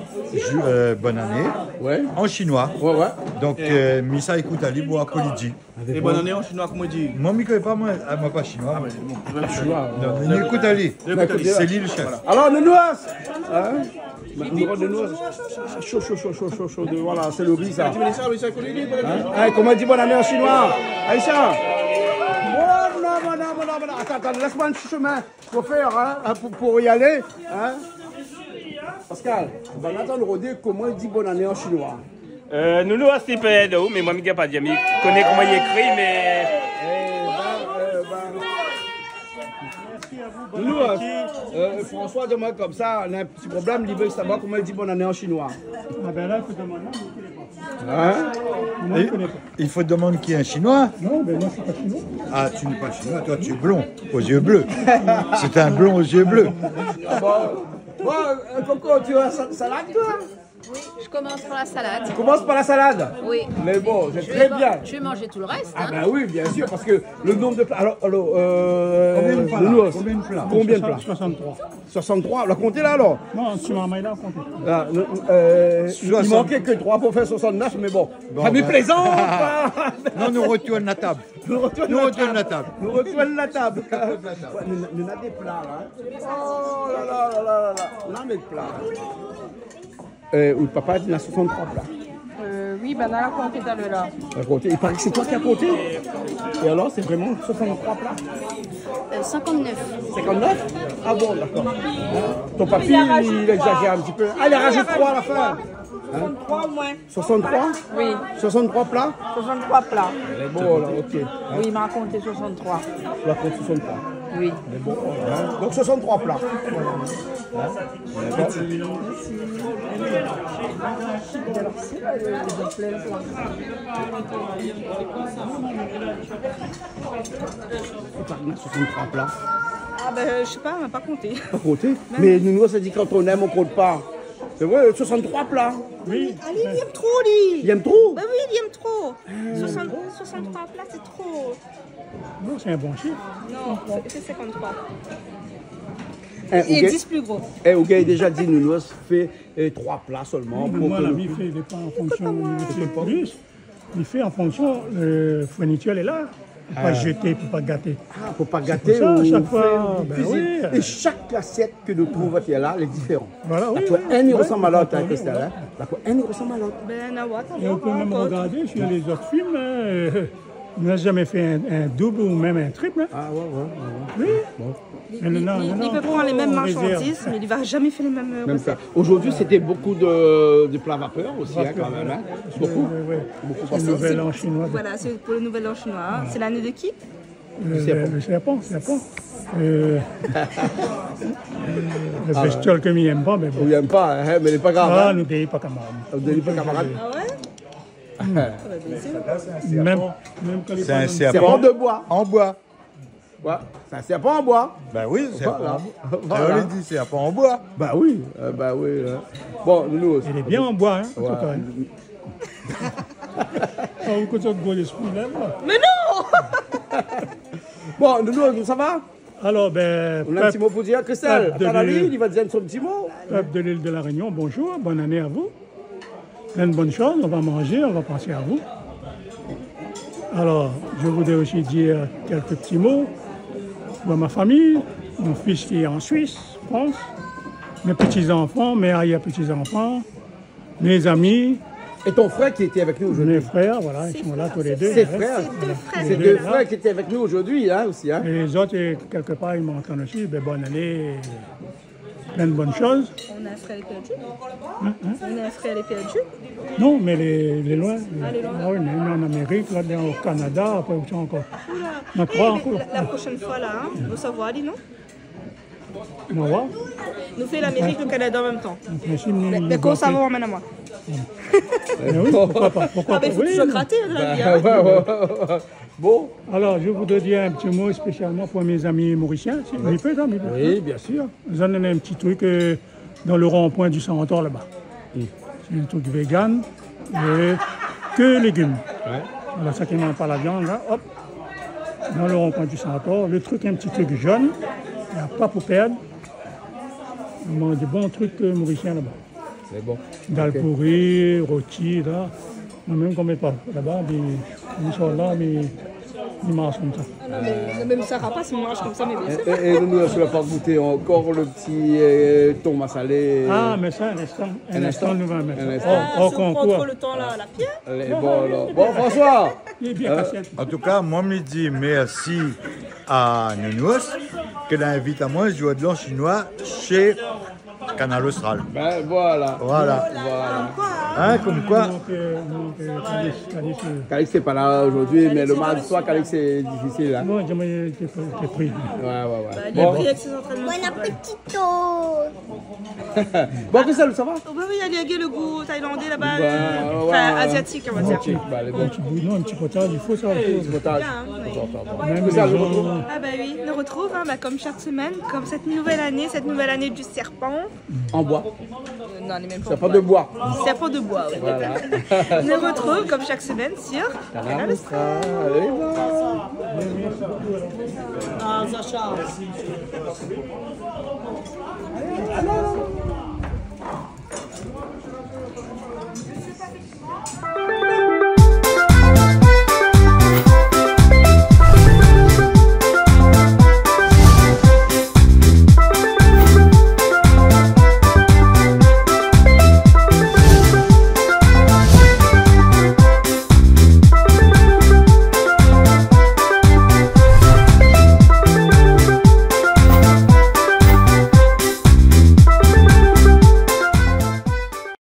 bonne année en chinois. Ouais. Donc, Misa écoute Ali Boa Koliji. Et bonne année en chinois, comment dit? Moi, je ne connais pas, moi pas chinois. Non, écoute Ali. C'est lui le chef. Alors, le noix. De noix. Chaud. Voilà, c'est le riz, ça. Comment dit bonne année en chinois? Aïcha. Non. Attends, laisse-moi un petit chemin pour faire, hein, pour y aller. Hein. Pascal, on va attendre Rodé comment il dit bonne année en chinois. Nous aussi peut de où, mais moi je ne pas dire, mais je connais comment il écrit, mais. Nous, François demande comme ça, on a un petit problème, il veut savoir comment il dit bonne année en chinois. Ah ben là, il faut demander. Il faut demander qui est un chinois. Non, mais moi je suis pas chinois. Ah, tu n'es pas chinois, toi tu es blond, aux yeux bleus. C'est un blond aux yeux bleus. Ah bon, Coco, tu as une salade toi? Oui, je commence par la salade. Tu commences par la salade? Oui. Mais bon, c'est très bien. Je vais manger tout le reste. Ah hein. ben oui, bien sûr, parce que le nombre de plats... Alors, combien de plats? Combien de plats? 63. 63, on l'a compté là alors? Non, tu m'as là compté. Ah, il manquait que 3 pour faire 69, mais bon. Famille plaisante. Non, nous retournons la table. Nous retournons la table. Nous retournons la table. Nous avons des plats là. Oh là là là là là. On a des plats. Où le papa il a 63 plats. Oui, ben on a compté tout à l'heure là. Il paraît que c'est toi qui as compté. Et alors, c'est vraiment 63 plats? 59. 59? Ah bon, d'accord. Ton papy, il exagère un petit peu. Ah, il rajoute 3 à la fin. 63 au moins. 63? Oui. 63 plats? 63 plats. Bon, alors, ok. Oui, il m'a compté 63. Tu vas compter 63? Oui. Bon, donc 63 plats. C'est pas 63 plats. Ah ben je sais pas, on n'a pas compté. Pas compté? Mais nous, ça dit quand on aime, on compte pas. C'est vrai, 63 plats. Oui. Allez, il aime trop lui. Il aime trop? Ben oui, il aime trop. 63 plats, c'est trop. Non, c'est un bon chiffre. Non, c'est 53. Et 10 plus gros. Et Ouga a déjà dit, nous fait 3 plats seulement. Mais moi, l'ami fait des plats en fonction du plus. Il fait en fonction, le fourniture est là. Il ne faut pas jeter, il ne faut pas gâter. Ah, il ne faut pas gâter. Ça, ou chaque fois, faire oui. Et chaque assiette que nous trouvons là, elle est différente. Voilà, oui. Un, il ressemble à l'autre, hein, Christelle. Un, il ressemble à l'autre. Ben, Nawat, Et on peut même regarder sur les autres films. On n'a jamais fait un double ou même un triple. Ah ouais. Oui. Bon. Il peut prendre les mêmes marchandises, mais il ne va jamais faire les mêmes recettes. Aujourd'hui, c'était beaucoup de plats vapeur aussi, hein, quand même. Hein. Beaucoup. Beaucoup. Le nouvel an chinois. Voilà, c'est pour le nouvel an chinois. Hein. C'est l'année de qui? Le serpent. Le bestiole que m'y aime pas, mais bon. Il n'aime pas, hein, mais il n'est pas grave. Ah, hein. nous n'sommes pas camarades. Vous n'êtes pas camarades? Ah ouais? C'est un serpent de bois. En bois. Ouais, c'est un serpent en bois. Ben oui, c'est un serpent en bois. Voilà. On lui dit serpent en bois. Ben oui, Hein. Bon, nous aussi. Il est bien en bois, hein, en ouais. tout cas. On continue de gros l'esprit là. Mais non. Bon, nous, ça va? Alors, ben. On a un petit mot pour dire, Christelle. Il va dire son petit mot. Peuple de l'île de la Réunion, bonjour, bonne année à vous. Plein de bonnes choses, on va manger, on va penser à vous. Alors, je voudrais aussi dire quelques petits mots pour ma famille, mon fils qui est en Suisse, France, mes petits-enfants, mes arrière-petits-enfants, mes amis. Et ton frère qui était avec nous aujourd'hui? Mes frères, voilà, ils sont là tous les deux. Ses frères? C'est deux frères qui étaient avec nous aujourd'hui, hein, aussi. Hein. Et les autres, quelque part, ils m'entendent aussi, ben, bonne année, plein de bonnes choses. On a un frère et perdu. On a un frère et perdu. Non, mais les loin. Ah, les loin. Ah oui, mais en Amérique, là, au Canada, après, où sont encore. La prochaine fois, là, hein, vous savoir, Ali, non? On va voir. Nous fait l'Amérique et le Canada en même temps. Mais comment ça va, emmène à moi? Oui, pourquoi pas? Pourquoi mais il faut toujours gratter, la vie. Hein. Bon. Alors, je voudrais dire un petit mot spécialement pour mes amis mauriciens. Oui, bien sûr. Vous en avez un petit truc dans le rond-point du Centaure là-bas. C'est un truc vegan et que légumes. Ouais. Voilà, ça qui ne mange pas la viande, là, hop. Dans le rond-point du Centaure, le truc, un petit truc jaune, il n'y a pas pour perdre. On mange des bons trucs mauriciens là-bas. C'est bon. Dalle pourrie, rôti, là. Même qu'on ne met pas là-bas, ils sont là, mais ils mangent comme ça. Ah non, mais même ça rapace, ils mangent comme ça, mais bien sûr. Et nous, sur la porte goûter encore le petit thon massalé. Ah, mais ça, un instant, nous allons mettre ça. On prend trop le temps, là, la pierre. Bon, François. En tout cas, moi, je dis merci à Nounous, qu'elle invite à moi, je joue de l'an chinois chez Canal Austral. Ben voilà. Voilà. Hein, comme quoi. Calix c'est pas là aujourd'hui, mais le mardi soir, Calix c'est difficile là. Bon, j'ai pris. Ouais. Il a pris avec ses entraînements. Bon appétit. Bon, que ça va? Oh bah oui, il a le goût thaïlandais là-bas. Ouais. Enfin, asiatique, on va dire. Un petit potage, il faut ça. Ah bah oui, on le retrouve comme chaque semaine, comme cette nouvelle année du serpent. En bois. Non, on n'est même pas serpent de bois. Serpent de bois, oui. Voilà. On le retrouve comme chaque semaine sur Canal Austral. Ah, Sacha.